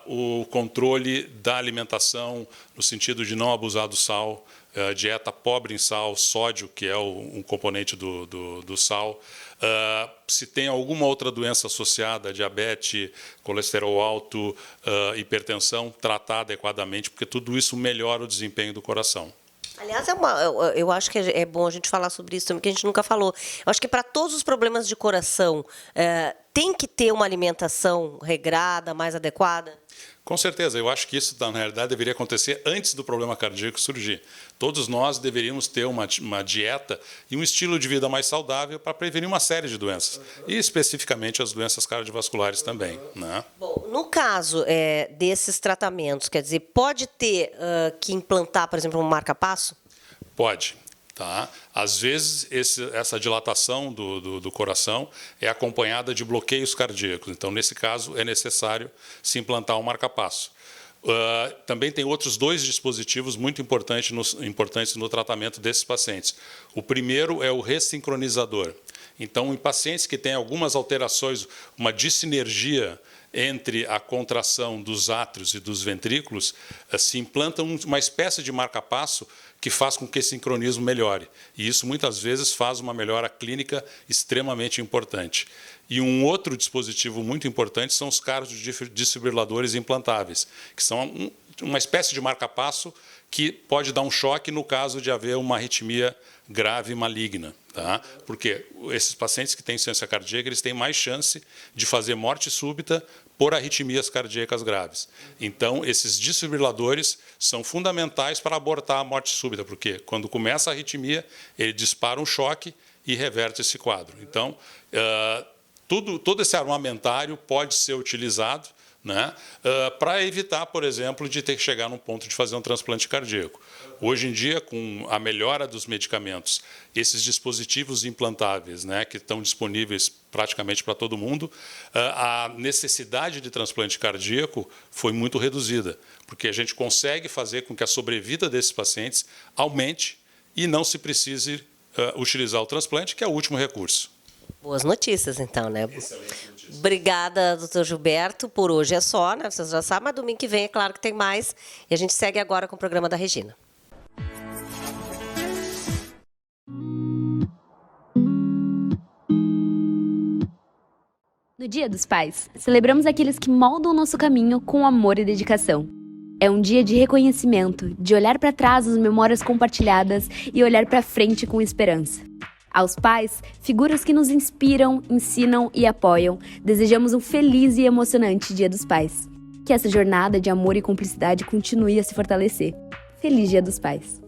O controle da alimentação, no sentido de não abusar do sal, dieta pobre em sal, sódio, que é um componente do sal. Se tem alguma outra doença associada, diabetes, colesterol alto, hipertensão, tratar adequadamente, porque tudo isso melhora o desempenho do coração. Aliás, eu acho que é bom a gente falar sobre isso também, que a gente nunca falou. Eu acho que para todos os problemas de coração, tem que ter uma alimentação regrada, mais adequada? Com certeza, eu acho que isso, na realidade, deveria acontecer antes do problema cardíaco surgir. Todos nós deveríamos ter uma dieta e um estilo de vida mais saudável para prevenir uma série de doenças, e especificamente as doenças cardiovasculares também. Né? Bom, no caso desses tratamentos, quer dizer, pode ter que implantar, por exemplo, um marca-passo? Pode. Tá? Às vezes, essa dilatação do coração é acompanhada de bloqueios cardíacos. Então, nesse caso, é necessário se implantar um marca-passo. Também tem outros 2 dispositivos muito importantes no tratamento desses pacientes. O primeiro é o ressincronizador. Então, em pacientes que têm algumas alterações, uma dissinergia entre a contração dos átrios e dos ventrículos, se implanta uma espécie de marca-passo que faz com que esse sincronismo melhore. E isso, muitas vezes, faz uma melhora clínica extremamente importante. E um outro dispositivo muito importante são os cardiodesfibriladores implantáveis, que são uma espécie de marca-passo que pode dar um choque no caso de haver uma arritmia grave maligna. Tá? Porque esses pacientes que têm insuficiência cardíaca, eles têm mais chance de fazer morte súbita por arritmias cardíacas graves. Então, esses desfibriladores são fundamentais para abortar a morte súbita, porque quando começa a arritmia, ele dispara um choque e reverte esse quadro. Então, todo esse armamentário pode ser utilizado, né, para evitar, por exemplo, de ter que chegar num ponto de fazer um transplante cardíaco. Hoje em dia, com a melhora dos medicamentos, esses dispositivos implantáveis, né, que estão disponíveis praticamente para todo mundo, a necessidade de transplante cardíaco foi muito reduzida, porque a gente consegue fazer com que a sobrevida desses pacientes aumente e não se precise utilizar o transplante, que é o último recurso. Boas notícias, então, né? Obrigada, doutor Gilberto. Por hoje é só, né? Vocês já sabem, mas domingo que vem, é claro que tem mais. E a gente segue agora com o programa da Regina. No Dia dos Pais, celebramos aqueles que moldam o nosso caminho com amor e dedicação. É um dia de reconhecimento, de olhar para trás as memórias compartilhadas e olhar para frente com esperança. Aos pais, figuras que nos inspiram, ensinam e apoiam, desejamos um feliz e emocionante Dia dos Pais. Que essa jornada de amor e cumplicidade continue a se fortalecer. Feliz Dia dos Pais!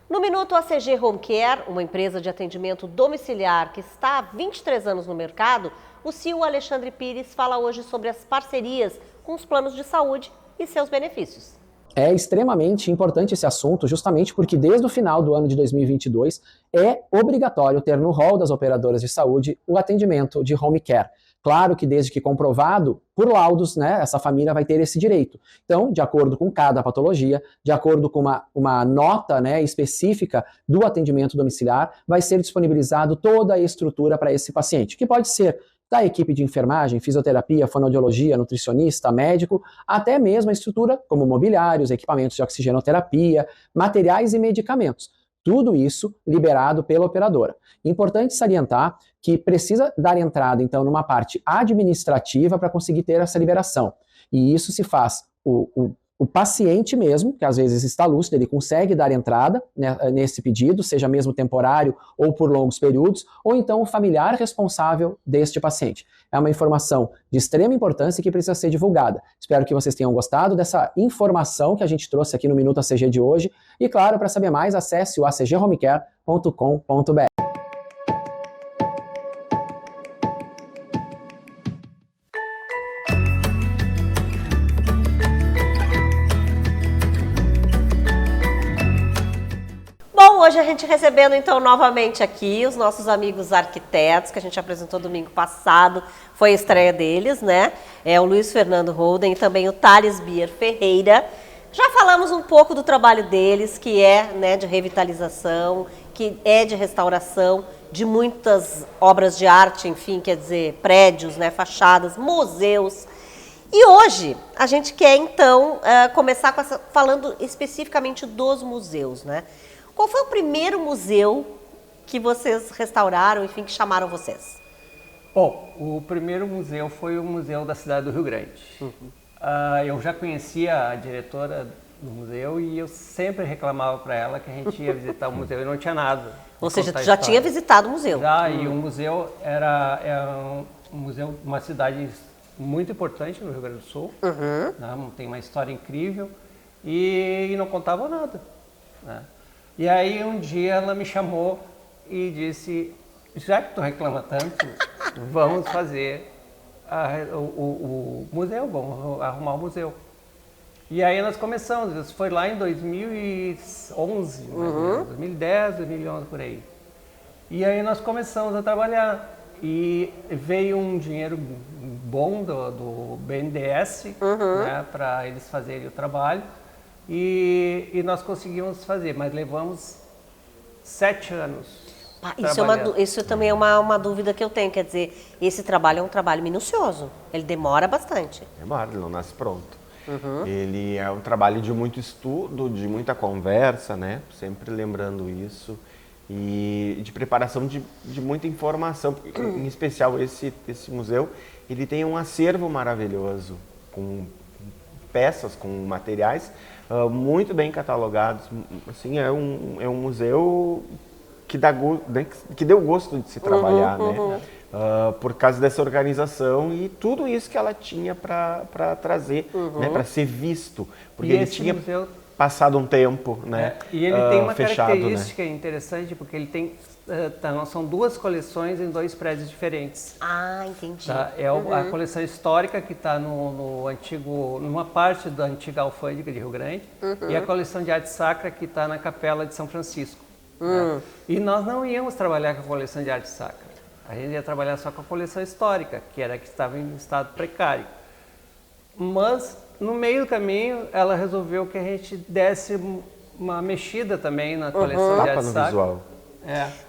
No Minuto ACG Home Care, uma empresa de atendimento domiciliar que está há 23 anos no mercado, o CEO Alexandre Pires fala hoje sobre as parcerias com os planos de saúde e seus benefícios. É extremamente importante esse assunto, justamente porque desde o final do ano de 2022 é obrigatório ter no rol das operadoras de saúde o atendimento de home care, Claro que desde que comprovado por laudos, né, essa família vai ter esse direito. Então, de acordo com cada patologia, de acordo com uma nota, né, específica do atendimento domiciliar, vai ser disponibilizado toda a estrutura para esse paciente, que pode ser da equipe de enfermagem, fisioterapia, fonoaudiologia, nutricionista, médico, até mesmo a estrutura como mobiliários, equipamentos de oxigenoterapia, materiais e medicamentos. Tudo isso liberado pela operadora. Importante salientar que precisa dar entrada, então, numa parte administrativa para conseguir ter essa liberação. E isso se faz o paciente mesmo, que às vezes está lúcido, ele consegue dar entrada, né, nesse pedido, seja mesmo temporário ou por longos períodos, ou então o familiar responsável deste paciente. É uma informação de extrema importância que precisa ser divulgada. Espero que vocês tenham gostado dessa informação que a gente trouxe aqui no Minuto ACG de hoje. E claro, para saber mais, acesse o acghomecare.com.br. Hoje a gente recebendo então novamente aqui os nossos amigos arquitetos, que a gente apresentou domingo passado, foi a estreia deles, né? É o Luiz Fernando Holden e também o Thales Bier Ferreira. Já falamos um pouco do trabalho deles, que é, né, de revitalização, que é de restauração de muitas obras de arte, enfim, quer dizer, prédios, né, fachadas, museus. E hoje a gente quer então começar com falando especificamente dos museus, né? Qual foi o primeiro museu que vocês restauraram, enfim, que chamaram vocês? Bom, o primeiro museu foi o Museu da Cidade do Rio Grande. Eu já conhecia a diretora do museu e eu sempre reclamava para ela que a gente ia visitar o museu e não tinha nada. Ou seja, tu já tinha visitado o museu? Já, e o museu é um museu, uma cidade muito importante no Rio Grande do Sul, né? Tem uma história incrível e não contava nada, né? E aí um dia ela me chamou e disse, já que tu reclama tanto, vamos fazer o museu, vamos arrumar o museu. E aí nós começamos, isso foi lá em 2011, 2010, 2011 por aí. E aí nós começamos a trabalhar e veio um dinheiro bom do BNDES, né, para eles fazerem o trabalho. E nós conseguimos fazer, mas levamos 7 anos. Isso também é uma dúvida que eu tenho, quer dizer, esse trabalho é um trabalho minucioso, ele demora bastante. Demora, ele não nasce pronto. Ele é um trabalho de muito estudo, de muita conversa, né? Sempre lembrando isso. E de preparação de muita informação, em especial esse museu, ele tem um acervo maravilhoso, com peças, com materiais muito bem catalogados. Assim, é um museu que deu gosto de se trabalhar, né? Por causa dessa organização e tudo isso que ela tinha para trazer, né? Para ser visto, porque ele tinha passado um tempo, né? E ele tem uma fechado, característica, né, interessante, porque ele tem são 2 coleções em 2 prédios diferentes. Ah, entendi. Tá? É a coleção histórica que está numa parte da antiga alfândega de Rio Grande, e a coleção de arte sacra que está na Capela de São Francisco. Né? E nós não íamos trabalhar com a coleção de arte sacra. A gente ia trabalhar só com a coleção histórica, que era a que estava em estado precário. Mas no meio do caminho ela resolveu que a gente desse uma mexida também na coleção de arte sacra. Visual.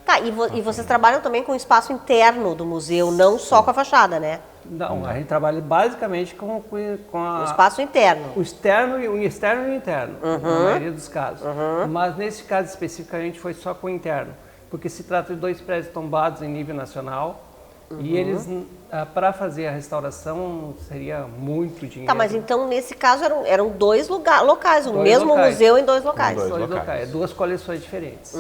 Tá, e vocês trabalham também com o espaço interno do museu, não só com a fachada, né? Não, a gente trabalha basicamente com o espaço interno. O externo e o interno, na maioria dos casos. Mas nesse caso especificamente foi só com o interno, porque se trata de 2 prédios tombados em nível nacional. E eles, para fazer a restauração, seria muito dinheiro. Tá, mas então nesse caso eram 2 locais, o mesmo museu em 2 locais. 2 locais, 2 coleções diferentes.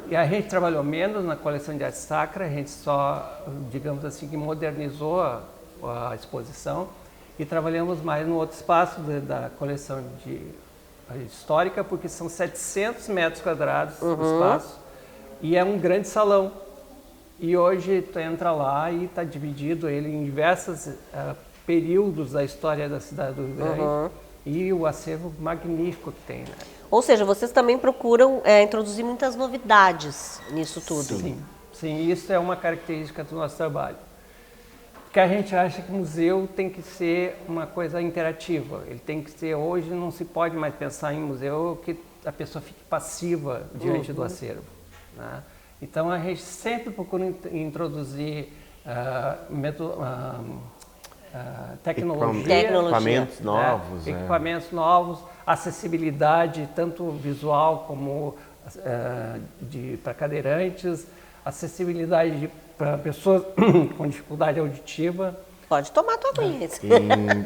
E a gente trabalhou menos na coleção de arte sacra, a gente só, digamos assim, que modernizou a exposição e trabalhamos mais no outro espaço da coleção histórica, porque são 700 metros quadrados o espaço e é um grande salão. E hoje tu entra lá e está dividido ele em diversos períodos da história da cidade do Rio Grande e o acervo magnífico que tem, né? Ou seja, vocês também procuram introduzir muitas novidades nisso tudo. Sim, isso é uma característica do nosso trabalho. Porque a gente acha que o museu tem que ser uma coisa interativa. Ele tem que ser, hoje não se pode mais pensar em museu que a pessoa fique passiva diante do acervo, né? Então a gente sempre procura introduzir tecnologia, equipamentos novos, né? Equipamentos novos, acessibilidade tanto visual como para cadeirantes, acessibilidade para pessoas com dificuldade auditiva. Pode tomar tua aguinha.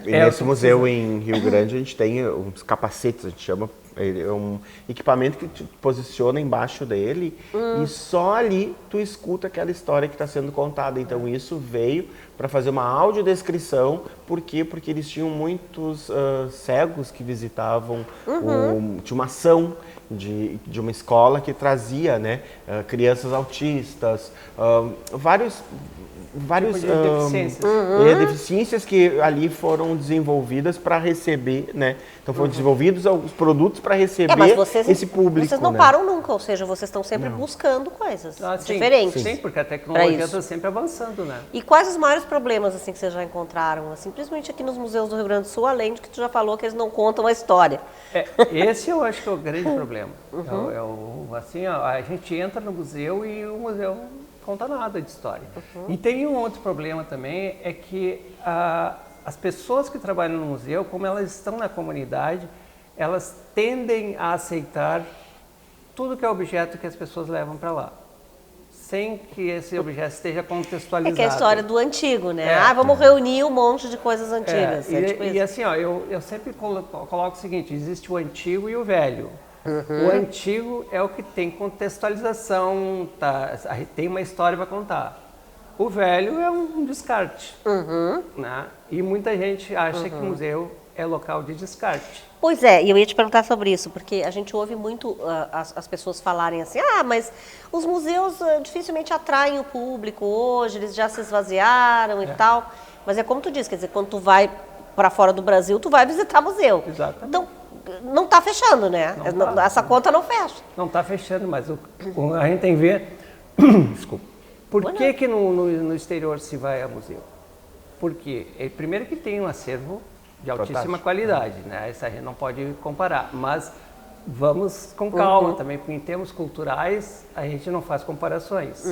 Nesse museu em Rio Grande a gente tem uns capacetes, a gente chama, é um equipamento que te posiciona embaixo dele e só ali tu escuta aquela história que está sendo contada. Então isso veio para fazer uma audiodescrição. Por quê? Porque eles tinham muitos cegos que visitavam, tinha uma ação de uma escola que trazia, né, crianças autistas, vários deficiências que ali foram desenvolvidas para receber, né? Então foram desenvolvidos os produtos para receber esse público. Vocês não param nunca, ou seja, vocês estão sempre buscando coisas diferentes. Sim, porque a tecnologia está sempre avançando, né? E quais os maiores problemas assim que vocês já encontraram, assim, principalmente aqui nos museus do Rio Grande do Sul, além de que tu já falou que eles não contam a história? Esse eu acho que é o grande problema. Assim, a gente entra no museu e o museu não conta nada de história. E tem um outro problema também, é que as pessoas que trabalham no museu, como elas estão na comunidade, elas tendem a aceitar tudo que é objeto que as pessoas levam para lá, sem que esse objeto esteja contextualizado. É que é a história do antigo, né? Vamos reunir um monte de coisas antigas. E assim, ó, eu sempre coloco o seguinte, existe o antigo e o velho. O antigo é o que tem contextualização, tem uma história para contar. O velho é um descarte, né? E muita gente acha que o museu é local de descarte. Pois é, e eu ia te perguntar sobre isso, porque a gente ouve muito as pessoas falarem assim, mas os museus dificilmente atraem o público hoje, eles já se esvaziaram e tal. Mas é como tu disse, quer dizer, quando tu vai para fora do Brasil, tu vai visitar museu. Exatamente. Então, não está fechando, né? Essa conta não fecha. Não está fechando, mas a gente tem que ver... Desculpa. Por que no exterior se vai a museu? Porque, primeiro que tem um acervo de altíssima qualidade, né? Isso a gente não pode comparar, mas vamos com calma também, porque em termos culturais a gente não faz comparações,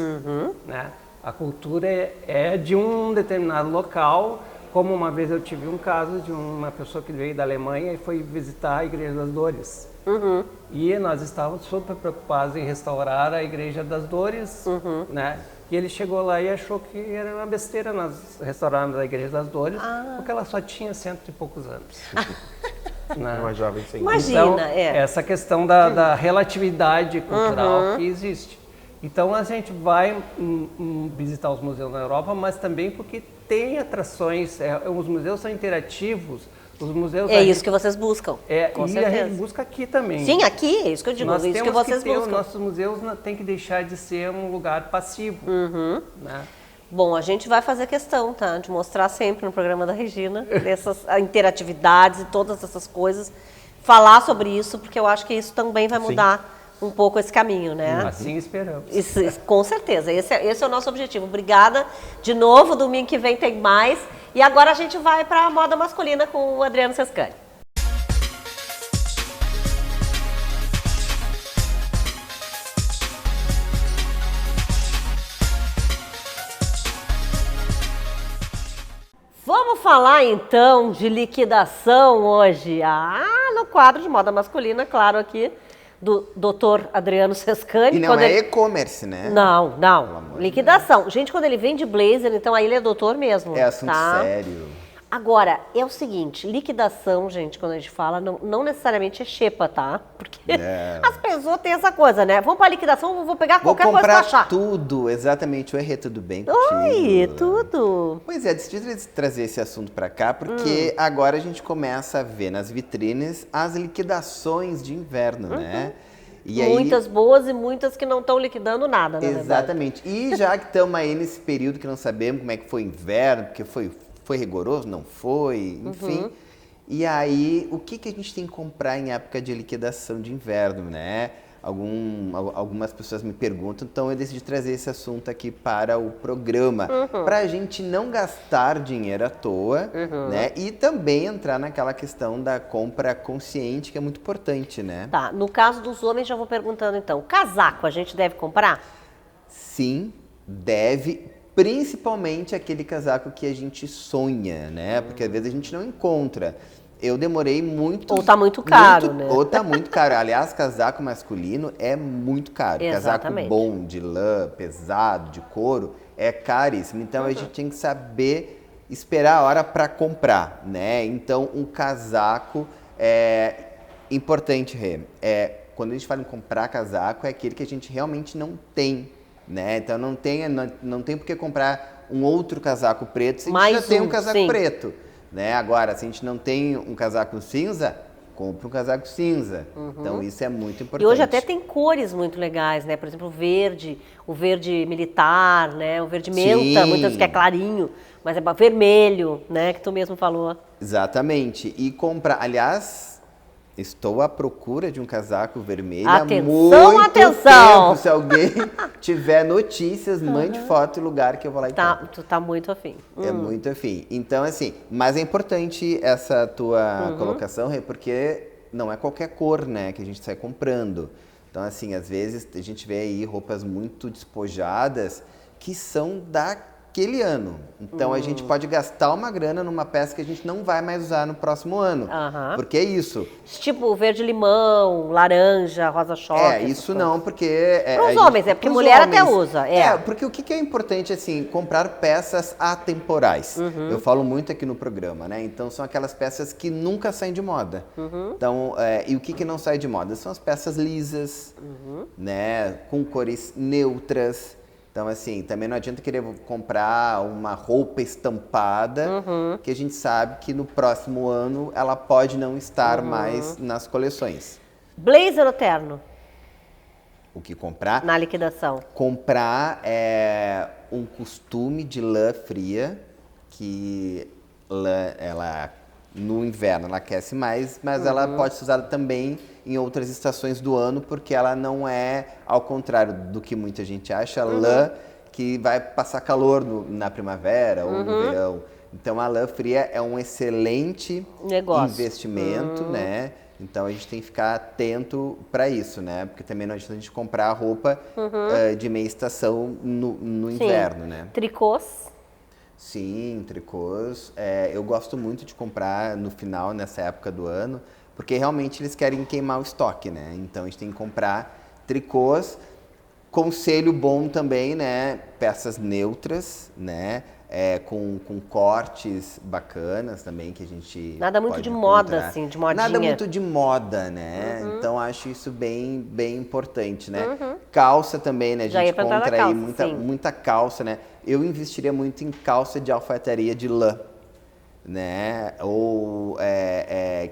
né? A cultura é de um determinado local. Como uma vez eu tive um caso de uma pessoa que veio da Alemanha e foi visitar a Igreja das Dores. E nós estávamos super preocupados em restaurar a Igreja das Dores, né? E ele chegou lá e achou que era uma besteira nós restaurarmos a Igreja das Dores, porque ela só tinha 100 e poucos anos. Né? Uma jovem sem Imagina, então, essa questão da relatividade cultural que existe. Então a gente vai visitar os museus na Europa, mas também porque tem atrações, os museus são interativos, os museus... isso que vocês buscam, com certeza. E a gente busca aqui também. Sim, aqui, é isso que eu digo, Nós isso que vocês buscam. Os nossos museus têm que deixar de ser um lugar passivo. Né? Bom, a gente vai fazer questão, tá, de mostrar sempre no programa da Regina, dessas interatividades e todas essas coisas, falar sobre isso, porque eu acho que isso também vai mudar um pouco esse caminho, né? Assim esperamos. Isso, com certeza, esse é o nosso objetivo. Obrigada de novo, domingo que vem tem mais. E agora a gente vai para a moda masculina com o Adriano Sescani. Vamos falar então de liquidação hoje. No quadro de moda masculina, claro, aqui do Dr. Adriano Sescani. E não é e-commerce, né? Não. Liquidação. Gente, quando ele vende blazer, então aí ele é doutor mesmo. É assunto sério. Agora, é o seguinte, liquidação, gente, quando a gente fala, não necessariamente é xepa, tá? Porque as pessoas têm essa coisa, né? Vamos pra liquidação, vou pegar qualquer coisa pra achar. Tudo, exatamente. Oi, tudo bem contigo? Oi, tudo. Pois é, decidi trazer esse assunto pra cá, porque agora a gente começa a ver nas vitrines as liquidações de inverno, né? E muitas boas e muitas que não estão liquidando nada, na Exatamente. E já que estamos aí nesse período que não sabemos como é que foi o inverno, porque foi rigoroso, não foi, enfim. E aí, o que a gente tem que comprar em época de liquidação de inverno, né? algumas pessoas me perguntam, então eu decidi trazer esse assunto aqui para o programa, para a gente não gastar dinheiro à toa, né? E também entrar naquela questão da compra consciente, que é muito importante, né? Tá, no caso dos homens, já vou perguntando então, casaco a gente deve comprar? Sim, deve, principalmente aquele casaco que a gente sonha, né? Porque às vezes a gente não encontra. Eu demorei muito... Ou tá muito caro, né? Ou tá muito caro. Aliás, casaco masculino é muito caro. Exatamente. Casaco bom, de lã, pesado, de couro, é caríssimo. Então, a gente tem que saber esperar a hora para comprar, né? Então, um casaco é importante, Rê. Quando a gente fala em comprar casaco, é aquele que a gente realmente não tem, né? Então, não tem por que comprar um outro casaco preto se a gente já tem um casaco preto. Né? Agora, se a gente não tem um casaco cinza, compra um casaco cinza. Então, isso é muito importante. E hoje até tem cores muito legais, né? Por exemplo, o verde militar, né? O verde menta, muitas vezes que é clarinho, mas é vermelho, né? Que tu mesmo falou. Exatamente. E comprar, aliás... Estou à procura de um casaco vermelho atenção, há muito atenção. tempo. Se alguém tiver notícias, mande foto e lugar que eu vou lá e compro. Tu tá muito afim. É muito afim. Então, assim, mas é importante essa tua colocação, Rê, porque não é qualquer cor, né, que a gente sai comprando. Então, assim, às vezes a gente vê aí roupas muito despojadas que são daquele ano. Então, a gente pode gastar uma grana numa peça que a gente não vai mais usar no próximo ano. Porque é isso. Tipo verde-limão, laranja, rosa-choque. Isso não, porque... Para os homens, porque mulher até usa. Porque o que é importante, assim, comprar peças atemporais. Eu falo muito aqui no programa, né? Então, são aquelas peças que nunca saem de moda. Então, e o que não sai de moda? São as peças lisas, né? Com cores neutras. Então, assim, também não adianta querer comprar uma roupa estampada, que a gente sabe que no próximo ano ela pode não estar mais nas coleções. Blazer ou terno? O que comprar? Na liquidação. Comprar um costume de lã fria, que no inverno ela aquece mais, mas ela pode ser usada também em outras estações do ano, porque ela não é, ao contrário do que muita gente acha, lã que vai passar calor na primavera ou no verão. Então, a lã fria é um excelente investimento, né? Então, a gente tem que ficar atento para isso, né? Porque também não adianta a gente comprar roupa de meia estação no inverno, né? Tricôs? Sim, tricôs. Eu gosto muito de comprar no final, nessa época do ano, porque realmente eles querem queimar o estoque, né? Então, a gente tem que comprar tricôs. Conselho bom também, né? Peças neutras, né? Com cortes bacanas também, que a gente nada muito pode de encontrar. Moda, assim, de modinha. Nada muito de moda, né? Então, acho isso bem importante, né? Calça também, né? A gente encontra aí muita calça, né? Eu investiria muito em calça de alfaiataria de lã, né? Ou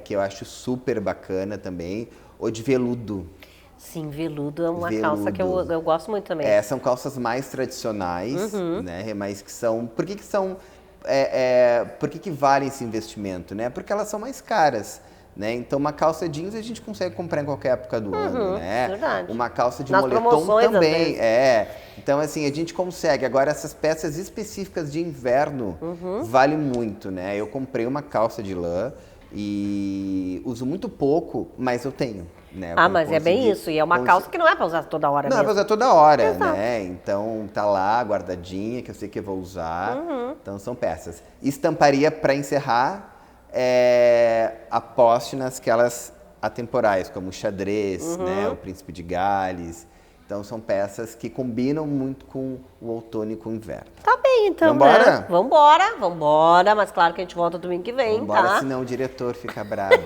que eu acho super bacana também, ou de veludo. Sim, veludo é uma calça que eu gosto muito também. São calças mais tradicionais, né? Mas que são... Por que são... por que valem esse investimento, né? Porque elas são mais caras, né? Então, uma calça jeans a gente consegue comprar em qualquer época do ano, né? Verdade. Uma calça de Nas moletom também, às Então, assim, a gente consegue. Agora, essas peças específicas de inverno valem muito, né? Eu comprei uma calça de lã e uso muito pouco, mas eu tenho. Né, mas é bem isso. E é uma calça que não é para usar toda hora mesmo. Não é para usar toda hora, né? Então, tá lá guardadinha, que eu sei que eu vou usar. Então, são peças. Estamparia, para encerrar, aposte nasquelas atemporais, como o xadrez, né? O Príncipe de Gales. Então, são peças que combinam muito com o outono e com o inverno. Tá bem, então, Vambora? né? Vambora. Mas claro que a gente volta domingo que vem, Vambora, senão o diretor fica bravo.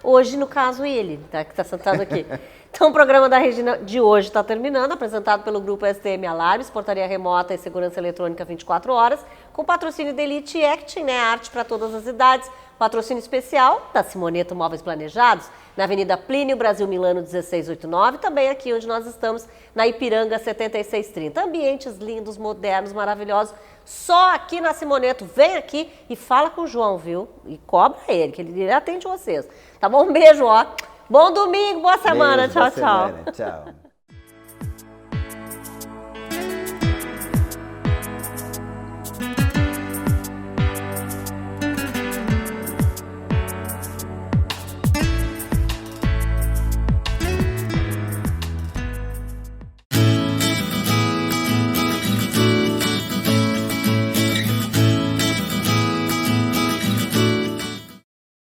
Hoje, no caso, ele, tá? Que está sentado aqui. Então, o programa da Regina de hoje está terminando, apresentado pelo Grupo STM Alarmes, Portaria Remota e Segurança Eletrônica 24 horas, com patrocínio da Elite Acting, né? Arte para todas as idades. Patrocínio especial da Simoneto Móveis Planejados, na Avenida Plínio, Brasil Milano 1689, também aqui onde nós estamos, na Ipiranga 7630. Ambientes lindos, modernos, maravilhosos, só aqui na Simoneto. Vem aqui e fala com o João, viu? E cobra ele, que ele atende vocês. Tá bom? Um beijo, ó. Bom domingo, boa semana. Beijo, tchau, boa tchau. semana. Tchau.